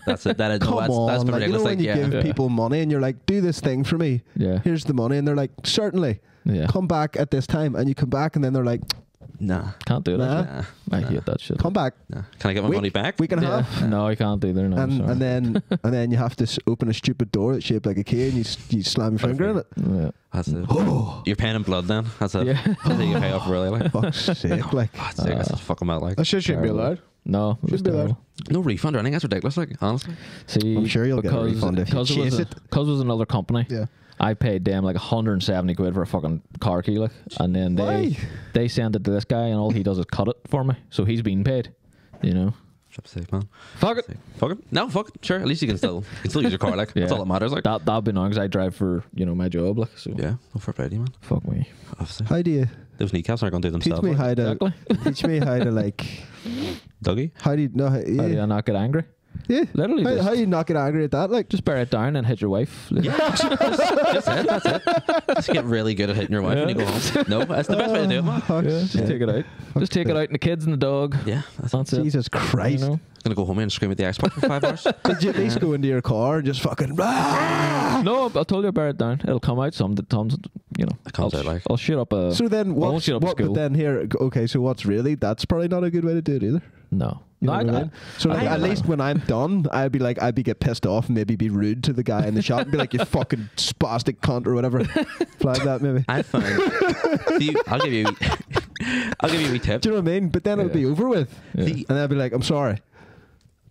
That's it. That is, Come no, that's on. Like, you know ridiculous. when you Like, yeah. give people money and you're like, do this thing for me. Yeah. Here's the money. And they're like, certainly. Yeah. Come back at this time. And you come back and then they're like, Nah. Can't do Nah. that. I hate that shit. come back. Nah. Can I get my money back? Week and a Yeah. half. No, I can't either. No, sorry. And then you have to open a stupid door that's shaped like a key and you slam your finger in it. Yeah. That's it. You're paying in blood then. That's it. Yeah. That's how you pay off really. Like, Fuck's sake. Like, that's sick. That's fuck 'em out. Like, That shit shouldn't be Terrible. allowed. No, it was Should be allowed. terrible. no refund or anything. That's ridiculous. Like, honestly. See, I'm sure you'll get a refund if you because chase it. Because it was another company. Yeah. I paid them like 170 quid for a fucking car key, like, and then Why? they send it to this guy, and all he does is cut it for me. So he's been paid, you know. Flip safe, man. Fuck it. Fuck it. No, fuck it. Sure. At least you can still use your car. Like, that's all that matters. Like, That'd be nice because I drive for my job, like. So yeah. No fair play to you, man. fuck me. Obviously. how do you Those kneecaps aren't going to do teach themselves. me like. how to Exactly. teach me how to like Dougie. how do you know how, How do yeah, I not get angry? yeah. Literally how, just- how you not get angry at that like Just bear it down and hit your wife. Yeah, that's it. That's it. Just get really good at hitting your wife when you go home. No, that's the best way to do it, man. Yeah, just take it out. Just take it out on the kids and the dog. Yeah, That's it. Jesus Christ. You know? gonna go home and scream at the Xbox for 5 hours. Did you at least go into your car and just fucking No, I told you I bear it down. It'll come out sometimes. You know, It comes out like. I'll shoot up a. So then I won't what's, shoot up what, school. but then here, okay, so what's really, that's probably not a good way to do it either. No, You no, know what I mean? So like, at least when I'm done, I'd be get pissed off and maybe be rude to the guy in the shop and be like, you fucking spastic cunt or whatever. Flag that maybe. I find. See, I'll give you a wee tip. Do you know what I mean? But then it'll be over with. Yeah. See, And I'd be like, I'm sorry.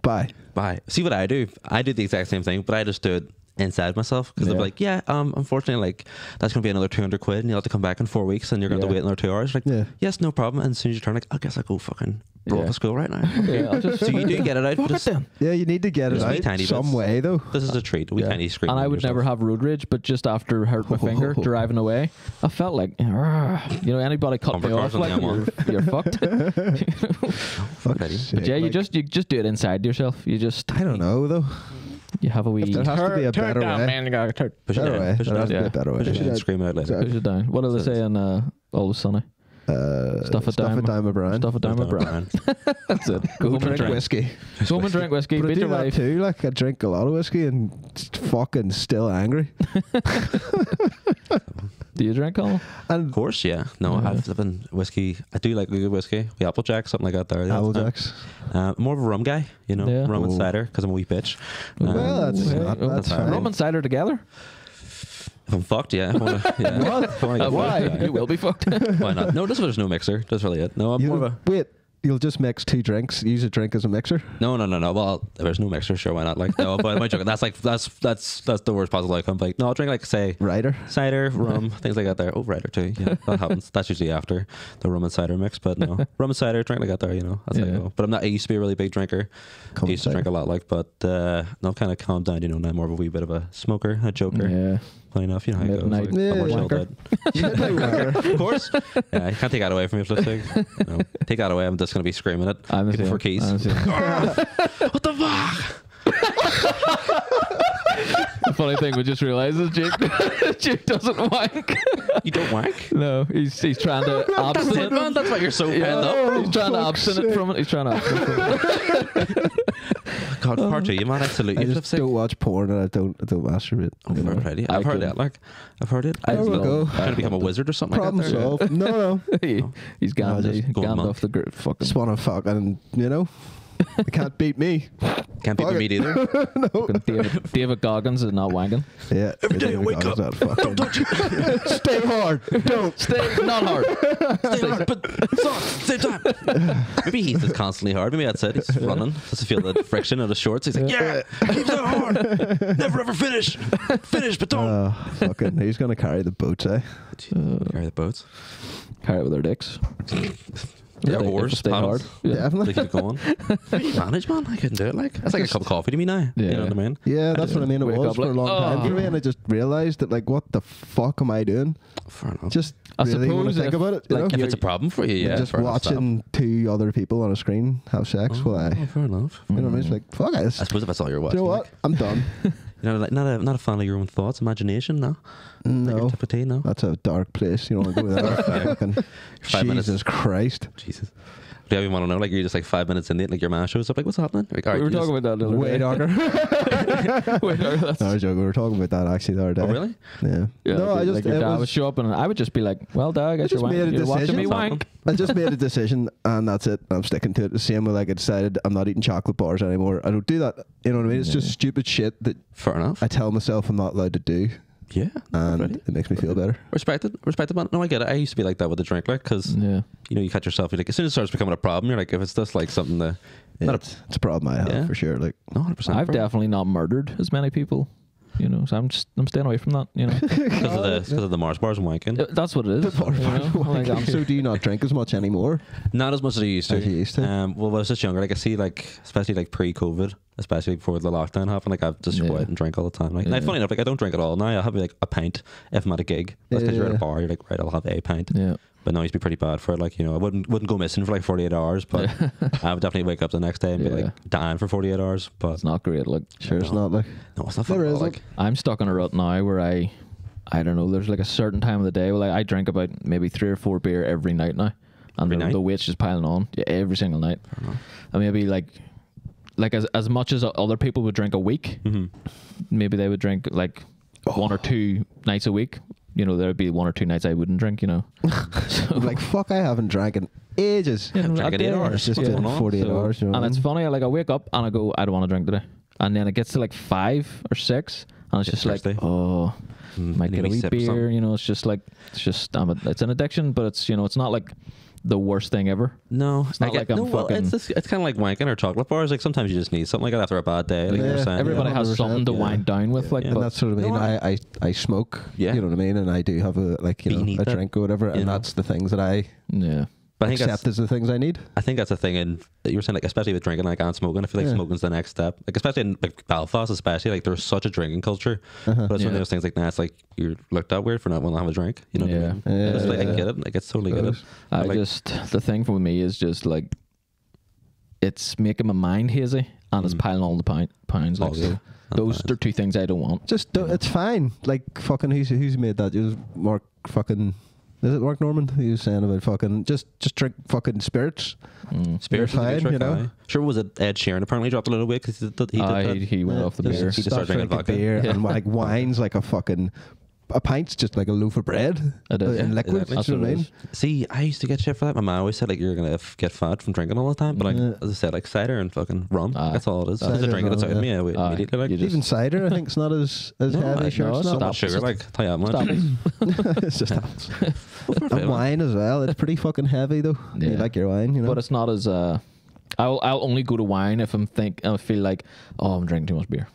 Bye. bye. See what I do? I do the exact same thing, but I just do it inside myself because they'll be Yeah. like, yeah, unfortunately, like that's gonna be another 200 quid, and you'll have to come back in 4 weeks, and you're gonna have to Yeah. wait another 2 hours. Like, Yeah. yes, no problem. And as soon as you turn, like, I guess I'll go fucking roll Yeah. to school right now. Yeah, I'll just So you do get it out. Fuck Just, it then. Yeah, you need to get it Just wee out tiny some bits. way though. this is a treat. We Yeah. tiny scream. And I would never have road rage, but just after I hurt my finger driving away, I felt like, anybody cut Bumper me cars off, on the like you're fucked. Fuck's Ready. sake, But yeah, you like, just do it inside yourself. You just I don't know though. you have a wee There has to be a turn better down, way. man. You gotta turn. push it Better down. way. Push it There has down. to be a better way. Push it down. Scream it out later. Push it down. What do they say in Always Sunny? Stuff it down, my Brian. Stuff it down, my Brian. That's it. Go home and Drink drink whiskey. Go home and drink whiskey. But I Beat do your that wife. too. Like I drink a lot of whiskey and fucking still angry. Do you drink, Conall? And Of course, yeah. No, Yeah. I've been whiskey. I do like a good whiskey. The Applejack, something like that. There, yeah. Applejacks. More of a rum guy, Yeah. rum and Oh. cider because I'm a wee bitch. Well, that's Ooh, not- hey, that's fine. Rum and cider together? If I'm fucked, yeah. If I wanna, yeah. What? If I wanna get Why? fucked, You will be fucked. Why not? No, just there's no mixer. That's really it. No, I'm You more of a wait. You'll just mix two drinks. Use a drink as a mixer. no. Well, if there's no mixer, sure, why not? Like, no, but my joking. That's the worst possible outcome. Like, no, I'll drink like say Rider. cider, rum, things like that. There, cider too. Yeah, that happens. That's usually after the rum and cider mix. But no, rum and cider, drink like that. There, that's how I Yeah. go. But I'm not. I used to be a really big drinker. Come I used to drink a lot, like, but no, I've kind of calmed down. Now I'm more of a wee bit of a smoker, a joker. Yeah. Funny enough, you know how it goes. Midnight Like, I'm more chilled wanker. out. Of course. Yeah, you can't take that away from me, Flipstick. No, take that away. I'm just going to be screaming it. I'm the People same. for keys. I'm the same. What the fuck? The funny thing, we just realised is Jake doesn't wank. You don't wank? No, he's trying to That's it, abstinent. man. That's why you're so penned Yeah, up. he's trying to fuck's abstinent sake. from it. He's trying to abstinent from it. God, part 2, you man. I salute I you, just Flipstick. don't watch porn and I don't masturbate. Oh, fair play to you. I've heard that. Like, I've heard it. I There we love- go. Trying to become a wizard or something Problem like that. there. solved. No. He's No, just Gandalf go on, man. the fucking. Just want to fuck and I can't beat me. Can't beat the Fuck meat it. either. Fucking David Goggins is not wanking. Yeah. Every day I wake up. Don't touch it. Stay hard. Don't. Stay not hard. Stay hard, but soft, same time. Maybe he's just constantly hard. Maybe that's it. He's just running. Just to feel the friction of the shorts. He's like, yeah, keep so hard. Never ever finish. Finish, but don't. Fucking, who's gonna carry the boats, eh? Carry the boats. Carry it with their dicks. Yeah, If they- if oars, they stay paddles. hard. Yeah. Definitely. They keep going. How do you manage, man? I couldn't do it. Like that's like a cup of coffee to me now. Yeah. You know what I mean? Yeah, that's what I mean. It Wake was up for a like, long time oh. for me, and I just realised that, like, what the fuck am I doing? Fair enough. Just I really want to suppose think if, about it. You like, know? if it's a problem for you, yeah. just fair enough, watching two other people on a screen have sex. stop. Well, I, Oh, fair enough. you know what I mean? It's like, fuck this. I suppose if that's all you're Do watching, you know what? I'm done. You know, like not a fan of your own thoughts, imagination. No, Not your No, cup of tea, no. that's a dark place. You don't want to go there. Fucking 5 minutes. Jesus Christ. Jesus. Do you even want to know? Like you're just like 5 minutes in it, like your man shows up. Like what's happening? Like, all right, We were you talking just- about that the other Way day. darker. Way darker. That's- No, I was joking. We were talking about that actually the other day. Oh really? Yeah. Yeah, no, like, I just like your it dad was- would show up and I would just be like, "Well, Dad, I guess just you're made a wanking. You're watching decision. me wank." I just made a decision, and that's it. I'm sticking to it. The same way, like I decided I'm not eating chocolate bars anymore. I don't do that. You know what I mean? It's just stupid shit that Fair enough. I tell myself I'm not allowed to do, Yeah. and Ready? it makes me feel better. Respected, man. No, I get it. I used to be like that with the drink, like, because Yeah. you know you catch yourself. You're like, as soon as it starts becoming a problem, you're like, if it's just like something that, Yeah, not it's a problem I have Yeah. for sure. Like, no, 100%. I've definitely not murdered as many people, you know. So I'm staying away from that, you know. because of the Mars bars and wanking. That's what it is. You know? Like, I'm so do you not drink as much anymore? Not as much as I used to. As you used to? Well, when I was just younger, like I see, like especially like pre-COVID, especially before the lockdown happened, like I've just go Yeah. out and drink all the time. Like, Yeah. now, funny enough, like I don't drink at all now. I'll have like a pint if I'm at a gig. That's because you're at a Yeah. bar. You're like, right, I'll have a pint. Yeah. But no, I used to be pretty bad for it. Like, you know, I wouldn't go missing for like 48 hours, but I would definitely wake up the next day and be Yeah. like dying for 48 hours. But It's not great. Like, Sure, it's not like. no, it's not fun. There at all, is, like, I'm stuck in a rut now where I don't know. There's like a certain time of the day. Well, I drink about maybe 3 or 4 beer every night now, and Every night? the weight's just piling on. Yeah, every single night. And maybe like as much as other people would drink a week, maybe they would drink like 1 or 2 nights a week. You know, there would be 1 or 2 nights I wouldn't drink. You know, so, I'm like, fuck, I haven't drank in ages. you know, Haven't drank a in 8 day. hours. It's just What's been going on? 48 So- hours. You know and what I it's mean? funny. Like I wake up and I go, I don't want to drink today, and then it gets to like 5 or 6, and it's Get just like, thirsty. oh, might need a get a wee wee sip or beer. something. You know, it's just like it's an addiction, but it's, you know, it's not like the worst thing ever. no, It's not like I'm well, fucking- it's kind of like wanking or chocolate bars. Like sometimes you just need something like that after a bad day. Like you were Yeah. saying. Everybody Yeah, has 100%, something to yeah. wind down with, like. Yeah. And But that's what I mean. No, I smoke. Yeah. You know what I mean? And I do have a, like, But you you know, need a that, drink or whatever. And you know. that's the things that I yeah, But I think accept as the things I need. I think that's a thing in that you were saying, like especially with drinking, like and smoking. I feel like Yeah. smoking's the next step. Like especially in like Belfast, especially like there's such a drinking culture. But it's one Yeah. of those things like, nah, it's like you're looked at weird for not wanting to have a drink. You know what I Yeah. mean? Yeah. It's like, I get it. Like it's totally get it. I But, like, just the thing for me is just like it's making my mind hazy and it's piling all the pounds. Like, Oh, yeah. so those are 2 things I don't want. Just it's fine. Like, fucking, who's made that? It was Mark fucking. Is it Mark Norman? He was saying about fucking just drink fucking spirits. spirits You're is a good fine, trick, you know? aye. Sure, was it Ed Sheeran apparently dropped a little weight because he did that. He went off the Just- beer. He just stop started drinking vodka. beer Yeah. and like wine's like a fucking. A pint's just like a loaf of bread It is, in yeah. liquid. Exactly. That's You know what what I it mean? is. See, I used to get shit for that. My mom always said like you're gonna get fat from drinking all the time. But like Yeah. as I said, like cider and fucking rum. Aye. That's all it is. As I Cider drink it, it's and out of rum, me. I Aye. immediately like You just- Even cider, I think, it's not as no, heavy. Sure, no, it's so not. much sugar. Like tell you how much. Stop it. It's just and wine as well. It's pretty fucking heavy though. You Yeah. like your wine, you know. But it's not as I'll only go to wine if I feel like, oh, I'm drinking too much beer.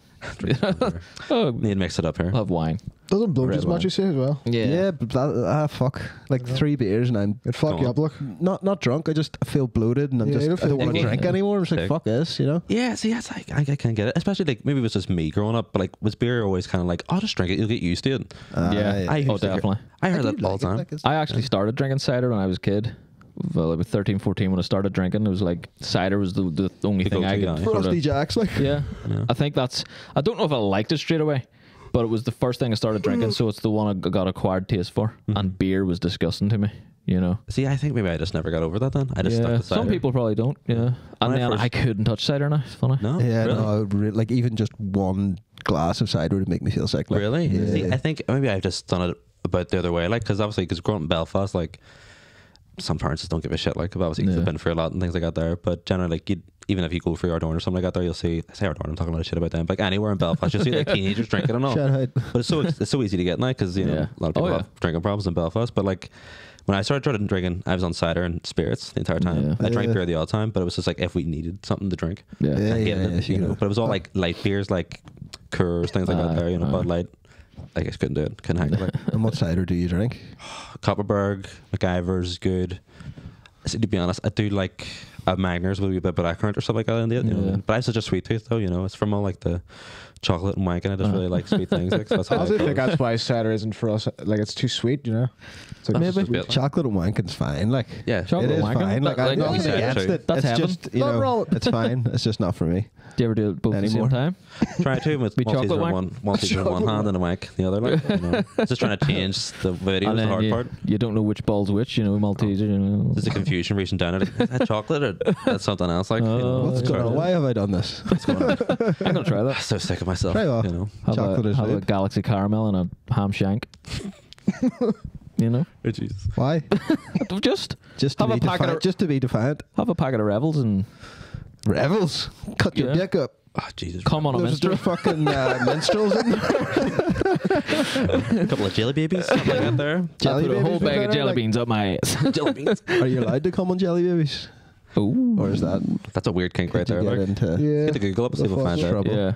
Oh, Need to mix it up here. I'll have wine. Doesn't bloat Red as much, wine. you say, as well. yeah, but fuck. Like 3 beers and I'm It'd fuck Go you on. up, look. not drunk. I just feel bloated and I'm Yeah, you just don't I don't feel want to good. drink anymore. I'm just like, Sick. fuck this, you know. Yeah, see, that's like I can't get it. Especially like maybe it was just me growing up, but like was beer always kind of like, oh, just drink it, you'll get used to it. Yeah. I Oh, used to hear- definitely. I heard do that all like the it, time. like it's- I actually started drinking cider when I was a kid. Well, I was 13, 14 when I started drinking. It was like cider was the only The thing I go-to, could yeah. sort Frosty of, Jacks, like. yeah. Yeah. I think that's. I don't know if I liked it straight away, but it was the first thing I started drinking, so it's the one I got acquired taste for. And beer was disgusting to me. You know. See, I think maybe I just never got over that. Then I just stuck Yeah. to cider. Some people probably don't. Yeah. And When I then first- I couldn't touch cider now. It's funny. no, Yeah, really? no, like even just one glass of cider would make me feel sick. Like, Really? Yeah. See, I think maybe I've just done it about the other way, like because obviously because growing up in Belfast, like some parents just don't give a shit, like obviously because Yeah. they've been through a lot and things like that there. But generally, like even if you go for Ardorn or something like that, there you'll see. I say Ardorn, I'm talking a lot of shit about them. But like anywhere in Belfast, you'll see like teenagers drinking and all. Shout out. But it's so easy to get now because you know Yeah. a lot of people Oh, yeah. have drinking problems in Belfast. But like when I started drinking, I was on cider and spirits the entire time. Yeah. I drank Yeah. beer the odd time, but it was just like if we needed something to drink, Yeah. Yeah, I'd get yeah, it, yeah, you know. But it was all like light beers, like Coors, things like that. There, you know, Bud Light. I just couldn't do it. Couldn't hang with it. And what cider do you drink? Copperberg, MacGyver's good. So to be honest, I do like a Magners with a wee bit of blackcurrant or something like that in it. You know? Yeah. But I have such a sweet tooth though, you know. It's from all like the chocolate and wank, and I just really like sweet things. Like, so that's I how also I think go. that's why cider isn't for us. Like, it's too sweet, you know? It's like That's Maybe. just a bit- Chocolate and wanking's fine. Like, Yeah. Chocolate it is wanking? fine. Like, That- I'm like, not yeah, against true. it. That's it's heaven. just, you Nothing wrong know, with- it's fine. It's just not for me. Do you ever do it both at the Anymore. same time? Try to with Be Maltesers chocolate in wank? Maltesers in one hand and a wank the other. Like, you know, just trying to change the video And is the then hard you, part. you don't know which ball's which, you know, Malteser, you know. There's a confusion reaching down. Like, is that chocolate or that's something else? Like, you know, Oh, What's it's going on? hard. Why have I done this? What's going on? I'm going to try I'm that. so sick of myself. Try that. You know, Chocolate is have a lube. Galaxy Caramel and a ham shank. You know? oh, Jesus. Why? Just Just to Have be a packet defiant. of- Just to be defiant. have a packet of Rebels and Rebels, cut your Yeah. dick up. Oh, Jesus. come on a There's minstrel. just fucking minstrels in there. A couple of jelly babies, something like that there. I Jelly put a whole babies bag in of there, jelly like- beans up my ass. Jelly beans. Are you allowed to come on jelly babies? Ooh. Or is that That's a weird kink right to there. get Like, into? Yeah. get the Google up and see if we'll find out. Trouble. Yeah.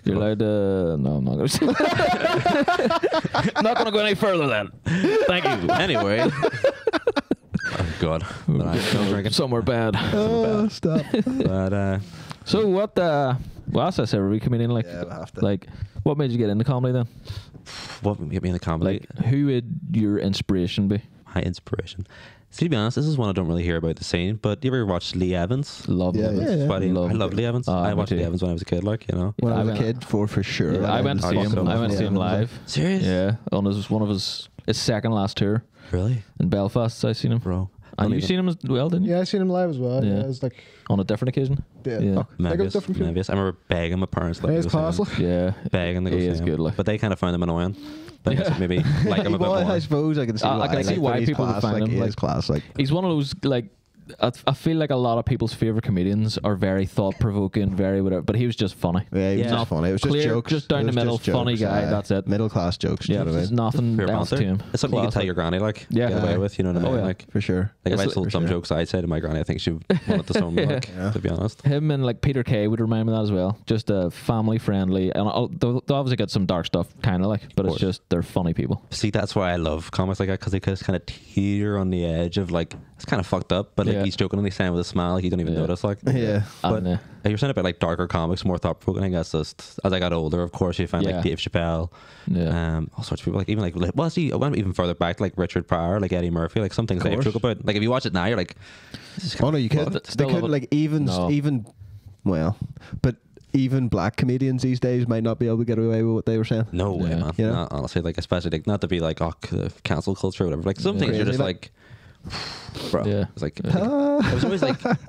You're allowed to... No, I'm not going to not going to go any further then. Thank you. Anyway. Oh, God. But I'm drinking. Somewhere bad. Oh, stop. But, So what, well, that's us every comedian, like, Yeah, we have to. like, what made you get into comedy then? what would get me in the comedy? Like, who would your inspiration be? My inspiration. See, to be honest, this is one I don't really hear about the scene, but you ever watch Lee Evans? Love Yeah, him. yeah, yeah. Buddy, Love I love Lee Evans. I me watched too. Lee Evans when I was a kid, like, you know. When I was a went- kid, for sure. Yeah, I went to see him. I went to see him live. Serious? Yeah, on one of his second last tour Really? in Belfast. I seen him. Bro. And you seen him as well, didn't you? Yeah, I seen him live as well. Yeah. Yeah, it's like, On a different occasion. yeah. Yeah. Like a different feeling. Mavius. I remember begging my parents. Like, Yeah, to it's go see him. class. Yeah. Begging to go He see is him. good, like. But they kind of found him annoying. But I guess Yeah. maybe like him a bit Well, I more. suppose I can see I why. can see like, why but he's people would class, find like, him, he like- is class. Like, He's one of those, like, I feel like a lot of people's favorite comedians are very thought provoking, very whatever. But he was just funny. yeah, he was Yeah. just funny. It was Clear, just jokes. just down It the was middle, just funny jokes, guy. That's it. Middle class jokes. Yeah, Do you know what I there's mean? nothing Pure else banter. to him. It's something you can Class, tell like. your granny, like, Yeah. get away with, you know what I Oh, mean? yeah. Like, For sure. if I It's told for some sure. jokes I said to my granny, I think she would want it to some, like, Yeah. to be honest. Him and like Peter Kay would remind me of that as well. Just family friendly, and they'll obviously get some dark stuff, kind of like, but it's course. just they're funny people. See, that's why I love comics like that, because they just kind of teeter on the edge of, like, it's kind of fucked up, but like Yeah. he's joking and he's saying with a smile, like you don't even Yeah. notice, like. Yeah. But And, you're saying about like darker comics, more thought provoking. I think that's just as I got older. Of course, you find Yeah. like Dave Chappelle, yeah. all sorts of people. Like even like well, see, I went even further back, like Richard Pryor, like Eddie Murphy, like some things they've course. joke about. Like if you watch it now, you're like, this is Oh no, you kinda couldn't. fucked. They Still love couldn't it. like even No. even well, but even black comedians these days might not be able to get away with what they were saying. No way, Yeah. man. You know? Not, honestly, like especially like not to be like cancel culture or whatever. Like some Yeah. things you're Crazy, just like- like. Bro, Yeah. it's like it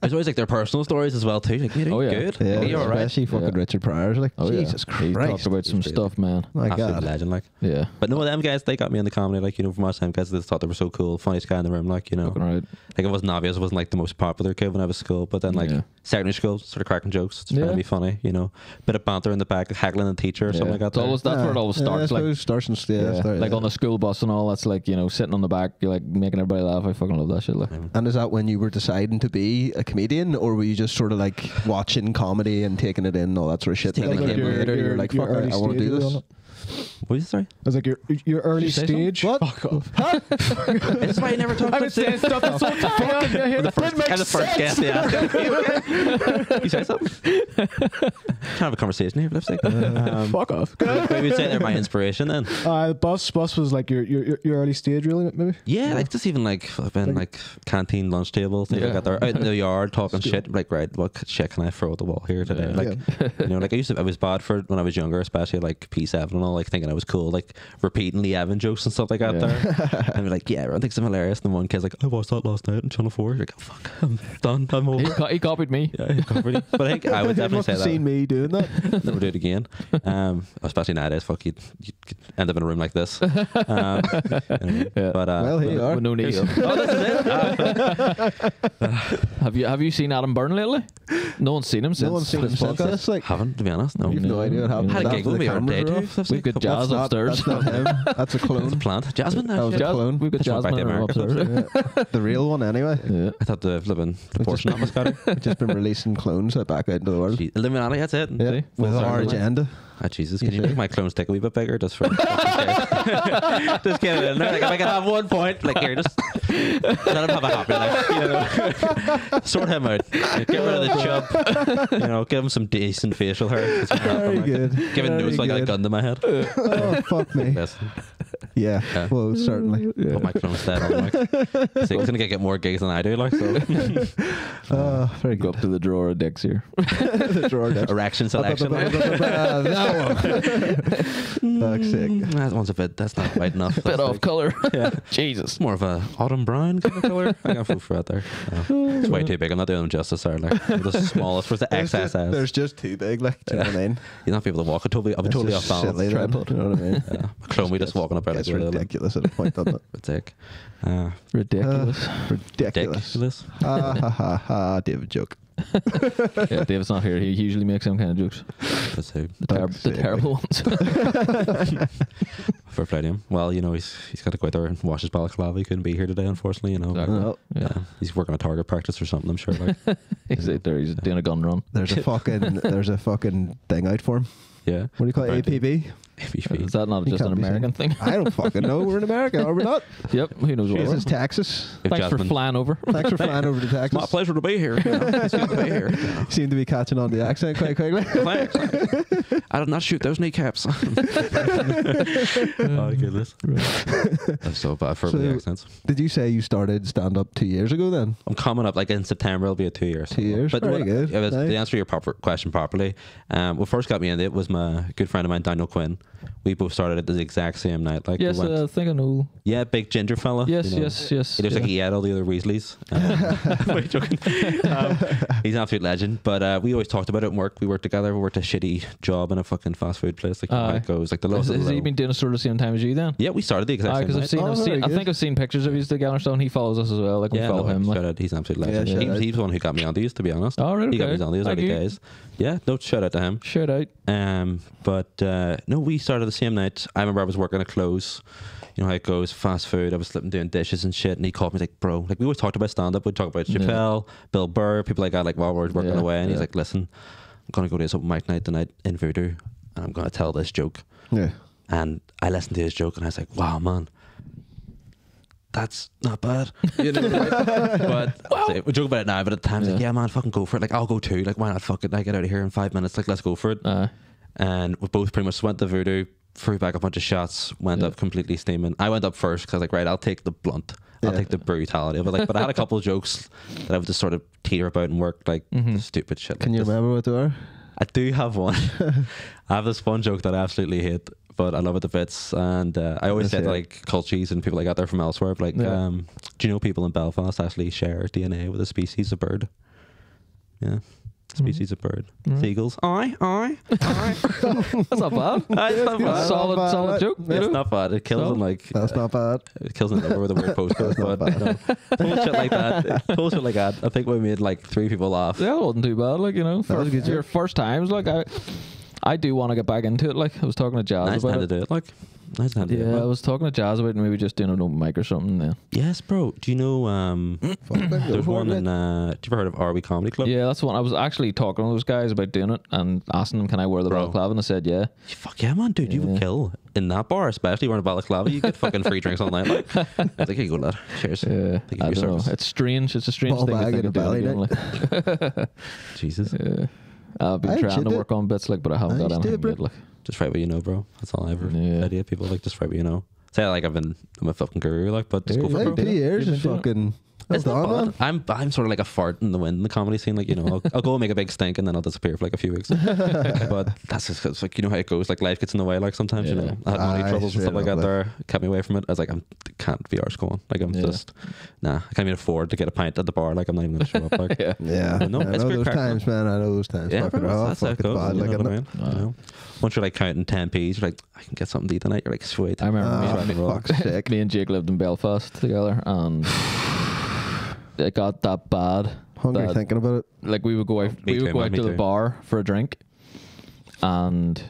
was always like their personal stories as well too. Like, Oh, yeah. good, Yeah, you all right? especially fucking Yeah. Richard Pryor's like Oh Jesus yeah. He Christ. talked about some He's crazy. stuff, man. My Absolute God. legend, like. Yeah. But no, them guys, they got me in the comedy, like, you know, from watching them guys, they thought they were so cool, funniest guy in the room, like, you know. Fucking right. Like, it wasn't obvious, I wasn't like the most popular kid when I was at school, but then, like, Yeah. secondary school, sort of cracking jokes, trying Yeah. to be funny, you know. Bit of banter in the back, heckling the teacher or something like that. It's always, that's where it always Yeah, starts. I Like, suppose starts and yeah, start, like yeah. on the school bus and all. That's like, you know, sitting on the back, you're like making everybody laugh. I fucking love that shit. Like, And is that when you were deciding to be a comedian, or were you just sort of like watching comedy and taking it in and all that sort of shit? Just And then taking it it came in. later, you're like, fuck, early I want to stage do on this. it. What was it, sorry? I was like, your early Did you say stage. something? What? Fuck off. That's why you never talked I've been saying stuff that's so fucking. I hear the first, kind of first guest, yeah. You say something? Trying to have a conversation here, for lipstick. Fuck off. Maybe you'd say they're my inspiration then. Bus was like your early stage, really, maybe. Yeah, like just even like flipping like canteen lunch table things like that. They're out in the yard talking shit. Like, right, what shit can I throw at the wall here today? Yeah. Like, you know, like I was bad for it when I was younger, especially like P7 and all. Like thinking thinking I was cool, like repeating Lee Evan jokes and stuff like that there. And we're like, yeah, everyone thinks I'm hilarious. And the one kid's like, I watched that last night on Channel 4. You're like, oh, fuck, I'm done. I'm over. He copied me. Yeah, he copied it. But I think I would You definitely must say have that. seen me doing that. Never do it again. Especially nowadays, fuck, you'd end up in a room like this. You know what I mean? Yeah. But Well, here you are. With no need. oh, this is it. Have you seen Adam Byrne lately? No one's seen him since. No one's seen him this since podcast. this. Like, Haven't, to be honest. No. you've no idea what happened. Had a After gig with the me our day cameras were off. too. We've got That's Jazz not- upstairs. That's not him. That's a It's clone. a plant. Jasmine. That was shit. a clone. We've got Just went back to Jasmine America. upstairs. The real one, anyway. Yeah. I thought the flipping proportion that was got We've just been releasing clones back out into the world. Illuminati, that's it. Yeah, See? with Full our circle. agenda. Ah, Jesus, can you make my clone stick a wee bit bigger just for just get it in there? Like, if I can have 1 point, like here, just let him have a happy life, you know. Sort him out. Get rid of the chub. You know, give him some decent facial hair. Very good. Give him Very notes like I got a good. gun to my head. Oh, fuck me. Listen, Yeah, Yeah. well, certainly. put my clone dead on like. So he's gonna get more gigs than I do, like so. Very Go good. up to the drawer of dicks here. The drawer down. Erection selection. That one. Fuck's sake. That one's a bit. That's not quite enough. Bit That's off like- color. Yeah. Jesus. It's more of a autumn brown kind of colour. I can't for that there. No. It's way too big. I'm not doing them justice there. Like the smallest was the XSS. There's just too big, like, do you know what I mean? You're not be able to walk. I'll be totally off balance. Silly, then, tripod. you know what I mean? Yeah. My clone me just walking about It's like a little ridiculous at a point, doesn't it? dick. Ridiculous. Ridiculous. Ridiculous. Ha ha ha ha, David joke. Yeah, David's not here. He usually makes some kind of jokes. That's who. Fuck's The sake, terrible ones. For play to him. Well, you know, he's got to go out there and wash his balaclava. He couldn't be here today, unfortunately. You know. Exactly. No, Yeah. He's working on target practice or something. I'm sure. Like, He's out there. He's doing a gun run. there's a fucking thing out for him. yeah. What do you call it? Apparently. APB? Is that not He just an can't be American thing? I don't fucking know. We're in America, are we not? Yep. Who knows what? This we're- is Texas. If Thanks for Jasmine- flying over. Thanks for flying over to Texas. My pleasure to be here. You know, it's good to be here. You know. Seem to be catching on the accent quite quickly. Thanks. I did not shoot those kneecaps. Oh goodness. That's so bad for So- the accents. Did you say you started stand up 2 years ago then? I'm coming up like in September. It'll be 2 years. 2 years? But Very what- good. yeah, but Nice. to answer your question properly, what first got me into it was my good friend of mine, Daniel Quinn. We both started at the exact same night. Like Yes, we went, I think I know. yeah, big ginger fella. Yes, you know. yes. He looks like he had all the other Weasleys. Wait, joking. He's an absolute legend. But we always talked about it in work. We worked together. We worked a shitty job in a fucking fast food place. Like how Aye. it goes. Like the lowest. Has he been doing it sort of the same time as you then? Yeah, we started the exact same Because I've night. seen, Oh, I've very seen I good. think I've seen pictures of you together. So he follows us as well. Like we Yeah, follow no, him. Like. shout out. He's an absolute legend. shout out. He's the one who got me on these, to be honest. Oh, right, He got okay. me on these Thank early you. days. Yeah, no, shout out to him. Shout out. But no, we started the same night. I remember I was working at Close. You know how it goes, fast food. I was slipping doing dishes and shit, and he called me like, "Bro, like we always talked about stand up. We'd talk about Yeah. Chappelle, Bill Burr, people like that. Like while we're working Yeah, away, and he's yeah. like, "Listen, I'm gonna go to this open mic night tonight in Voodoo, and I'm gonna tell this joke." Yeah. And I listened to his joke, and I was like, "Wow, man." That's not bad. You know, but we joke about it now, but at the time, it's like, Yeah. yeah, man, fucking go for it. Like, I'll go too. Like, why not? Fuck it. I get out of here in 5 minutes. Like, let's go for it. And we both pretty much went to Voodoo, threw back a bunch of shots, went Yeah. up completely steaming. I went up first because I was like, right, I'll take the blunt. I'll Yeah. take the brutality of it. Like, but I had a couple of jokes that I would just sort of teeter about and work, like Mhm. stupid shit. Can like you this. remember what they were? I do have one. I have this one joke that I absolutely hate, but I love it to bits. And I always Let's said hear it. like cultures and people like that, they're from elsewhere. But like, Yeah. do you know people in Belfast actually share DNA with a species of bird? Yeah. Species of bird. Mhm. Seagulls. Aye. That's not bad. It's not bad. Solid, bad. solid joke. you It's know? not bad. It kills So? them like That's not bad. it kills them over with a weird postcode. not But no, bullshit like that. Bullshit like that. I think we made like 3 people laugh. Yeah, it wasn't too bad. Like, you know, That was for good, your yeah. first times. Like, I do want to get back into it. Like, I was talking to Jazz Nice about time to it. do it. Like, nice time to do it. Yeah, I man. was talking to Jazz about maybe just doing an open mic or something. Then. Yes, bro. Do you know? Fuck, go There's for one it, in. mate. Do you ever heard of Are We Comedy Club? Yeah, that's one. I was actually talking to those guys about doing it and asking them, "Can I wear the Bro. balaclava?" And they said, "Yeah." Fuck yeah, man, dude, you would Yeah. kill in that bar, especially wearing a balaclava. You get fucking free drinks all night. Like, I think here you go, lad. Cheers. Yeah, Thank you for I your don't know. service. It's strange. It's a strange Ball thing to bag think and of a doing belly again. Like. Jesus. Yeah. I've been I trying should to do- work on bits, like, but I haven't I got should do anything it, bro. yet. Like, Just write what you know, bro. That's all I ever Yeah. idea. People like just write what you know. Say like I'm a fucking guru, like, but just go for Like, it. two years You've is been doing it. fucking. Well It's not done, man. bad. I'm sort of like a fart in the wind in the comedy scene. Like, you know, I'll go and make a big stink and then I'll disappear for like a few weeks. But that's just it's like, you know how it goes. Like life gets in the way. Like sometimes, you Yeah. know, I had money Aye, troubles and stuff straight like up, that. There kept me away from it. I was like, I can't be arse going. Like I'm just nah. I can't even afford to get a pint at the bar. Like I'm not even gonna show up. Like Yeah, But no, I it's know great those crack, man. times, man. I know those times. yeah, Fucking bro, rough, that's how it fucking goes. bad. You Like, know what I isn't it? mean? You know? Once you're like counting 10p's, you're like, I can get something to eat tonight. You're like, sweet. I remember Fuck's sake. me and Jake lived in Belfast together, and it got that bad. Hungry that, thinking about it. Like we would go out, Me we too, would go man, out me to the too. bar for a drink, and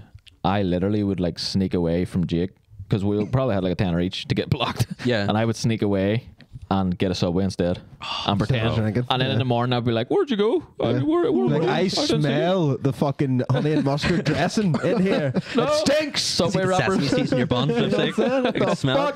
I literally would like sneak away from Jake because we probably had like a tenner each to get blocked. Yeah. And I would sneak away and get a Subway instead and pretend. drinking. And then in the morning I'd be like, "Where'd you go? Yeah. Like I didn't see you." smell the fucking honey and mustard dressing in here. It stinks. Subway Sesame wrappers. seeds in your bun. For flip's sake. I can smell it.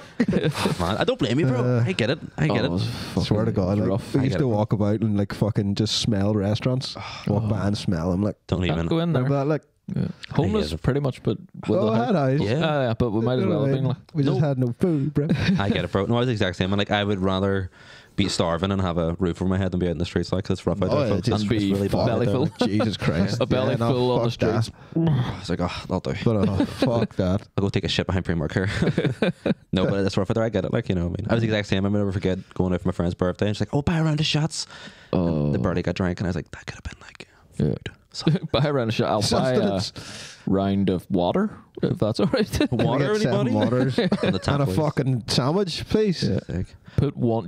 Oh, man, I don't blame you, bro. I get it. I get Oh, it was it. fucking Swear to God, like, rough. we I used get to it. walk about and like fucking just smell restaurants. Walk by and smell them. Like, Don't Can't even. go in there. remember that? Like, Yeah. Homeless, it. pretty much, but with oh, a I had eyes. Yeah. yeah, but we might as well have been like. We just had no food, bro. I get it, bro. No, I was the exact same. And like, I would rather be starving and have a roof over my head than be out in the streets. Like, 'cause it's rough out Oh, there, yeah, folks. just And be really bad out belly there, full. like. Jesus Christ. A belly no, full on the fuck that. streets. I was like, oh, that'll do. But fuck that. I'll go take a shit behind Primark here. No, but it's rough out there. I get it. Like, you know what I mean? I was the exact same. I never forget going out for my friend's birthday and she's like, oh, buy a round of shots. Oh. And the birdie got drank and I was like, that could have been like Yeah. food. So, Buy a round of shot. I'll buy a Sustenance. round of water, if that's all right. Can I water, get 7 anybody? waters On the and top, a please. fucking sandwich, please. Sick.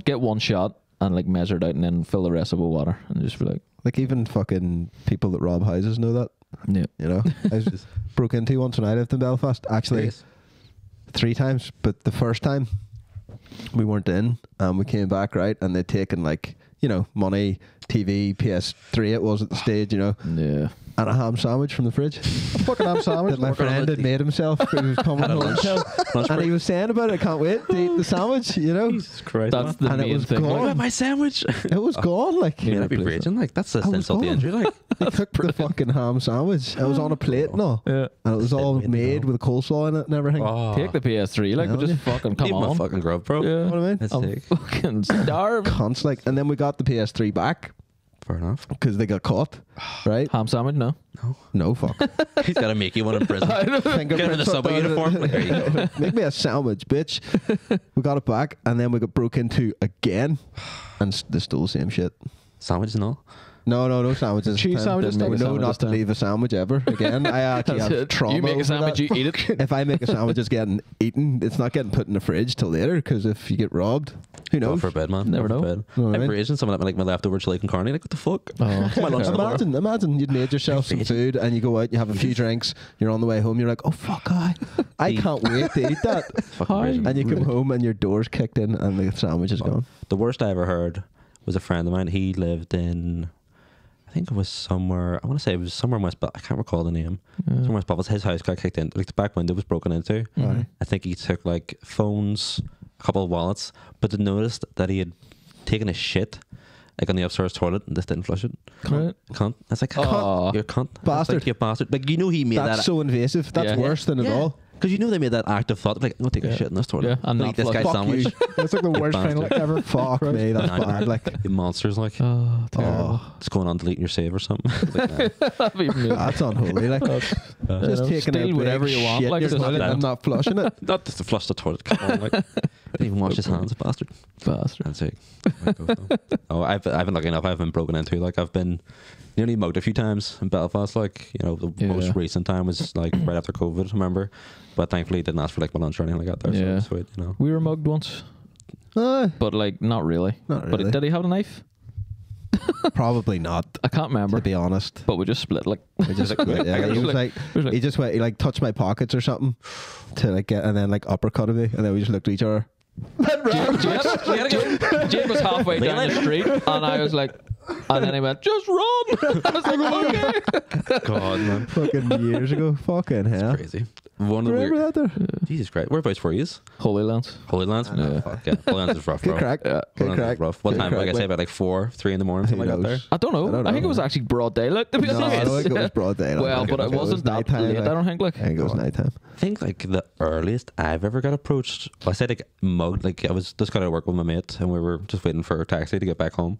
Get one shot and like measure it out and then fill the rest up with water and just be like, Like even fucking people that rob houses know that. yeah. You know, I was broke into once when I lived in Belfast. Actually, Yes. 3 times, but the first time we weren't in, and we came back right, and they'd taken like, you know, money, TV, PS3 it was at the stage, you know, Yeah. and a ham sandwich from the fridge. A fucking ham sandwich that my Working on friend the had made himself. He was coming home, lunch and he was saying about it. I can't wait to eat the sandwich. You know, Jesus Christ. That's man. the And it main was thing. gone. What about my sandwich? it was gone. Like Man, I'd be replace raging. Like, that's a I was insult to gone. injury. Like, he took the fucking ham sandwich. It was on a plate, no, Yeah. and it was all Made to made go. with coleslaw in it and everything. oh, Take the PS3, like, Hell just yeah. fucking come leave my on. fucking grub, bro. Yeah. You know what I mean? That's I'm sick. fucking starving. Cunts, like, and then we got the PS3 back Fair enough. because they got caught, right? Ham sandwich, no. No fuck. He's got to make you one in prison. Get him in the Fingerprints up subway on it. uniform. Like, there you go. Make me a sandwich, bitch. We got it back, and then we got broke into again, and they stole the same shit. Sandwich and all. No sandwiches. Cheese this time. sandwiches, No, don't make a sandwich not this to time. leave a sandwich ever again. I actually That's have it. trauma. You make a over sandwich, that. you eat it. If I make a sandwich, it's getting eaten. It's not getting put in the fridge till later, because if you get robbed, who God knows? forbid, man. Never God know. forbid. Know what I I'm mean? raging. Someone at like my leftover chili con carne. Like, what the fuck? Oh, My lunch terrible. tomorrow. Imagine you'd made yourself some food and you go out, you have a few drinks, you're on the way home, you're like, oh fuck, I can't wait to eat that. Fucking Hi. raging. And you come home and your door's kicked in and the sandwich is gone. The worst I ever heard was a friend of mine. He lived in, I think it was somewhere, I want to say it was somewhere in West Belfast. I can't recall the name. Somewhere in West Belfast. His house got kicked in. Like the back window was broken into. Right. I think he took like phones, a couple of wallets, but they noticed that he had taken a shit like on the upstairs toilet and just didn't flush it. Right. Cunt. That's like, Aw. you're a cunt. That's Bastard. Like, you bastard. Like, you know he made That's that. so invasive. That's Yeah. worse than it all. Because you know they made that active thought, like, I'm going to take a Yeah. shit in this toilet. Yeah, and Go not eat this flush guy's it. Fuck sandwich. you. That's like the worst bastard. thing like ever. Fuck me, that's Nah, bad. Like, You monsters, like, Oh, terrible. it's going on deleting your save or something. Like, nah. That'd be really- that's unholy. Like, just know, taking steal a whatever big you want, shit like, in your just toilet not and not flushing it. Not just to flush the toilet. Come on, like, didn't even wash his hands, bastard. Bastard. That's it. Oh, I've been lucky enough. I've been broken into. Like, I've been nearly mugged a few times in Belfast. Like, you know, the Yeah. most recent time was like right after COVID. I remember, but thankfully didn't ask for like my lunch or anything like that. There, so Yeah. it was sweet. You know. We were mugged once, But but like not really. Not But really. did he have a knife? probably not, I can't remember. to be honest. But we just split like. He just, yeah, he was like, he just went, he like touched my pockets or something to like get, and then like uppercutted me, and then we just looked at each other. Jake was halfway down the street, and I was like, and then he went, "Just run!" I was like, "Okay." God, man. Fucking years ago. Fucking hell. Crazy. one of the Remember weird. that there? Jesus Christ, whereabouts were you? Holy Lands. Holy Lands. Yeah. Fuck yeah, Holy Lands is rough, bro. Good crack. Holy Good Lands is crack. rough. What Good time? Like I crack, say, mate. about like 4, 3 in the morning, something Who like that. There. knows? I don't know. I don't I think know. it was actually broad daylight, to be No, I honest. don't think it was broad daylight. Well, but it wasn't that nighttime, late, I don't think. Like, I think it was nighttime. I think like the earliest I've ever got approached. I said like mugged. Like I was just got out of work with my mate, and we were just waiting for a taxi to get back home.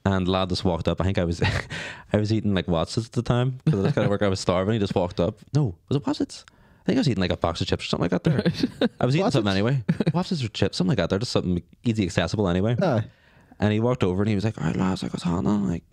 And lad just walked up. I think I was I was eating like Watsits at the time because I just got out of work. I was starving. He just walked up. No, was it Watsits? I think I was eating like a box of chips or something like that. There, I was eating something anyway. Watsits or chips, something like that. They're just something easy accessible anyway. Aye. And he walked over and he was like, "All right, lads, like what's happening?" I'm like,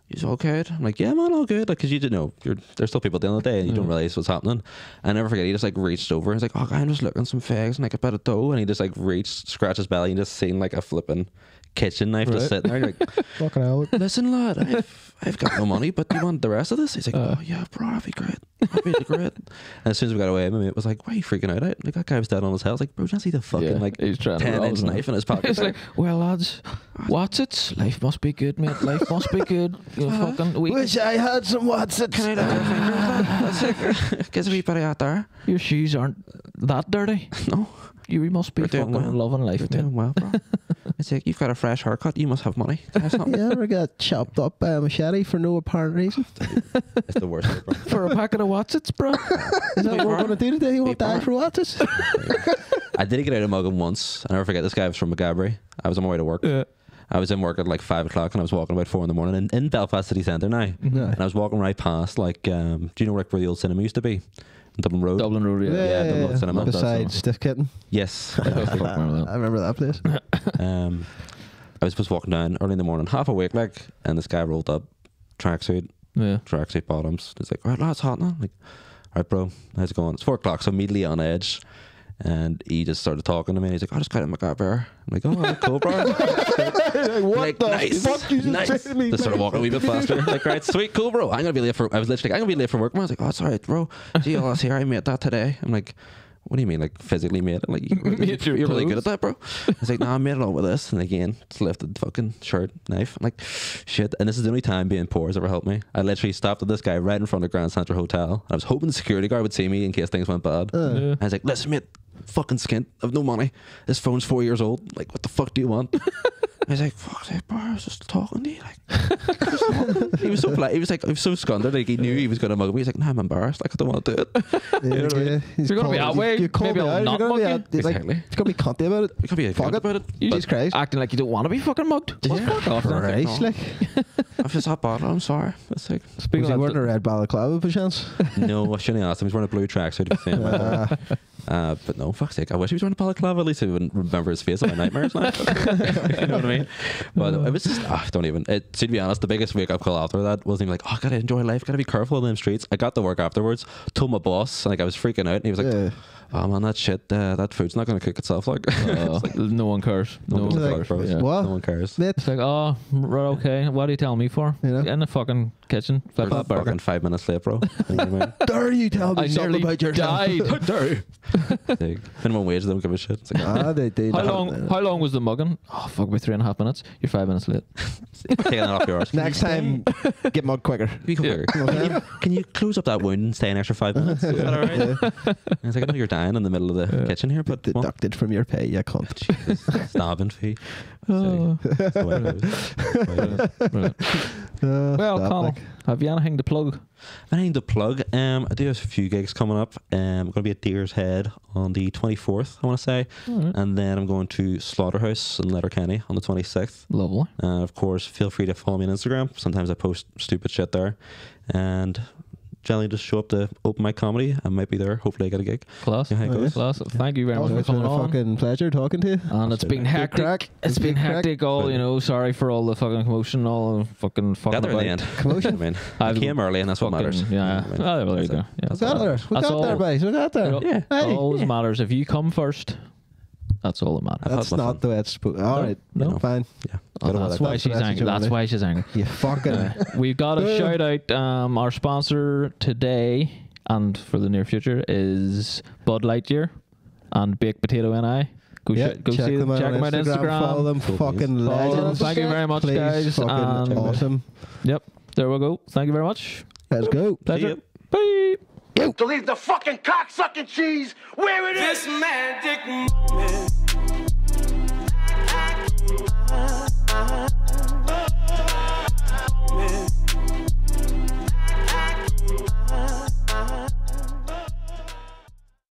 "You all good?" I'm like, "Yeah, man, all good." Like, cause you didn't know there's still people at the end of the day and you don't realize what's happening. And I never forget, he just like reached over and he's like, "Oh, I'm just looking some fags and like a bit of dough," and he just like reached, scratched his belly and just seen like a flipping kitchen knife just sitting there. You're like, Fucking hell. "Listen, lad, I've got no money, but do you want the rest of this?" He's like, "Oh yeah, bro, that'd be great. That'd be great." And as soon as we got away, my mate was like, "Why are you freaking out?" Like that guy was dead on his head. I was like, "Bro, do you see the fucking Yeah, like he's trying to 10-inch rob us, man. knife in his pocket?" it's like, well, lads, what's it? Life must be good, mate. Life must be good. You fucking Wish I had some Watsits. Can I look your finger? Gives a wee bit out there. Your shoes aren't that dirty. No, You must be We're doing fucking well. loving life, you're mate. doing well, bro. It's like, you've got a fresh haircut. You must have money. That's not. You ever got chopped up by a machete for no apparent reason? It's the worst, bro. For a packet of Watsits, bro. Is that what we're going to do today? You want to die for Watsits? I did get out of mugging once. I never forget. This guy was from McGabry. I was on my way to work. Yeah. I was in work at like 5 o'clock and I was walking about 4 in the morning in Belfast city centre now. And I was walking right past like, do you know like where the old cinema used to be? In Dublin Road. Dublin Road, Yeah, Dublin Cinema. Besides Stiff Kitten. Yes. I remember that place. I was just walking down early in the morning, half awake like, and this guy rolled up, tracksuit bottoms. He's like, "All right, lads, hot now." I'm like, "All right, bro, how's it going?" It's 4 o'clock, so immediately on edge. And he just started talking to me. And he's like, "I just got in my car bear." I'm like, "Oh, that's cool, bro." What Like, the nice, fuck you just nice. said to me, Just started mate? walking a wee bit faster. Like, right, sweet, cool, bro. I'm gonna be late for. I was literally like, "I'm gonna be late for work." Man. I was like, "Oh, it's alright, bro. Gee, I was here. I made that today." I'm like, "What do you mean, like physically made it? Like, Made your you're really good clothes? at that, bro." He's like, "Nah, I made it all with this." And again, just lifted the fucking shirt, knife. I'm like, shit. And this is the only time being poor has ever helped me. I literally stopped at this guy right in front of Grand Central Hotel. And I was hoping the security guard would see me in case things went bad. And I was like, "Listen, mate, fucking skint. I've no money. This phone's 4 years old. Like, what the fuck do you want?" He's like, "Fuck it, bro, I was just talking to you." Like, he was so polite. He was like, I was so scundered. Like, he knew he was going to mug me. He's like, "Nah, I'm embarrassed. Like, I don't want to do it." Yeah, know what I mean? yeah. He's You're gonna be called- that way, You call maybe me I'll out. not You're gonna be mug like, Exactly. he's gonna be cunty about it. You could be a Fuck cunt it. about it. Jesus Christ. Acting like you don't want to be fucking mugged. Well, Yeah. fuck off. then. Christ, like. I've just had bottle. I'm sorry. It's like, Speaking Was he of wearing that, a red balaclava by chance? no, I shouldn't have asked him. He's wearing a blue tracksuit. If you're saying about that. But no, fuck's sake. I wish he was wearing a balaclava. At least I wouldn't remember his face in my nightmares now. You know what I mean? But it was just, don't even. To be honest, the biggest wake up call after that wasn't even like, "Oh, gotta enjoy life, gotta be careful on them streets." I got to work afterwards, told my boss, like I was freaking out, and he was like, Yeah. "Oh man, that shit, that food's not gonna cook itself." Like, no one cares. No no one one cares. cares. Yeah. What? No one cares. Mate, It's like, oh, right, okay. What are you telling me for? You know? In the fucking kitchen. Flip We're that burger. fucking 5 minutes late, bro. You know what I mean? dare you tell me I something nearly about yourself? died. Dare. Like, minimum wage, they don't give a shit. It's like, They do. How long was the mugging? Oh, fuck, about 3.5 minutes. You're 5 minutes late. taking that off yours. Next time, get mug quicker. Be quicker. Can you close up that wound and stay an extra 5 minutes? Is that alright? And it's like, I know you're dying in the middle of the kitchen here, but come on. Deducted from your pay, you cunt. Jesus, stabbing fee. Oh. That's the way it is. That's the way it is. Well, stop, Conall, like. have you anything to plug? I need to plug. I do have a few gigs coming up. I'm going to be at Deer's Head on the 24th, I want to say. And then I'm going to Slaughterhouse in Letterkenny on the 26th. Lovely. Of course, feel free to follow me on Instagram. Sometimes I post stupid shit there. And generally just show up to open mic comedy. I might be there. Hopefully I get a gig. Class. Yeah, how it goes. Class. Thank you very much for It's been coming a on. fucking pleasure talking to you. And it's been Good hectic. crack. It's been Good crack. hectic. All sorry for all the fucking commotion, all the fucking Got there in the about. end. Commotion. I mean, I I've came early and that's what fucking- matters. Yeah. You know what I mean? Oh, well, there you go. That's Yeah. We got there. We That's got there, all. boys. We got there. Yeah. Hey. All that matters. If you come first, that's all that matters. I've had That's my not fun. the way it's supposed. All right. no. Fine. Yeah. Oh, that's why she's angry. That's why she's angry. You fucking. We've got to shout out our sponsor today and for the near future is Bud Lightyear and Baked Potato NI. Go, Yeah, go check see them out check on them out on Instagram. Follow them. Cool, Fucking please. Follow them. legends. Thank you very much, Please, guys. fucking And awesome. yep, there we go. Thank you very much. Let's go. Pleasure. ya. Bye. Yo. to leave the fucking cock-sucking cheese where it is. This magic moment.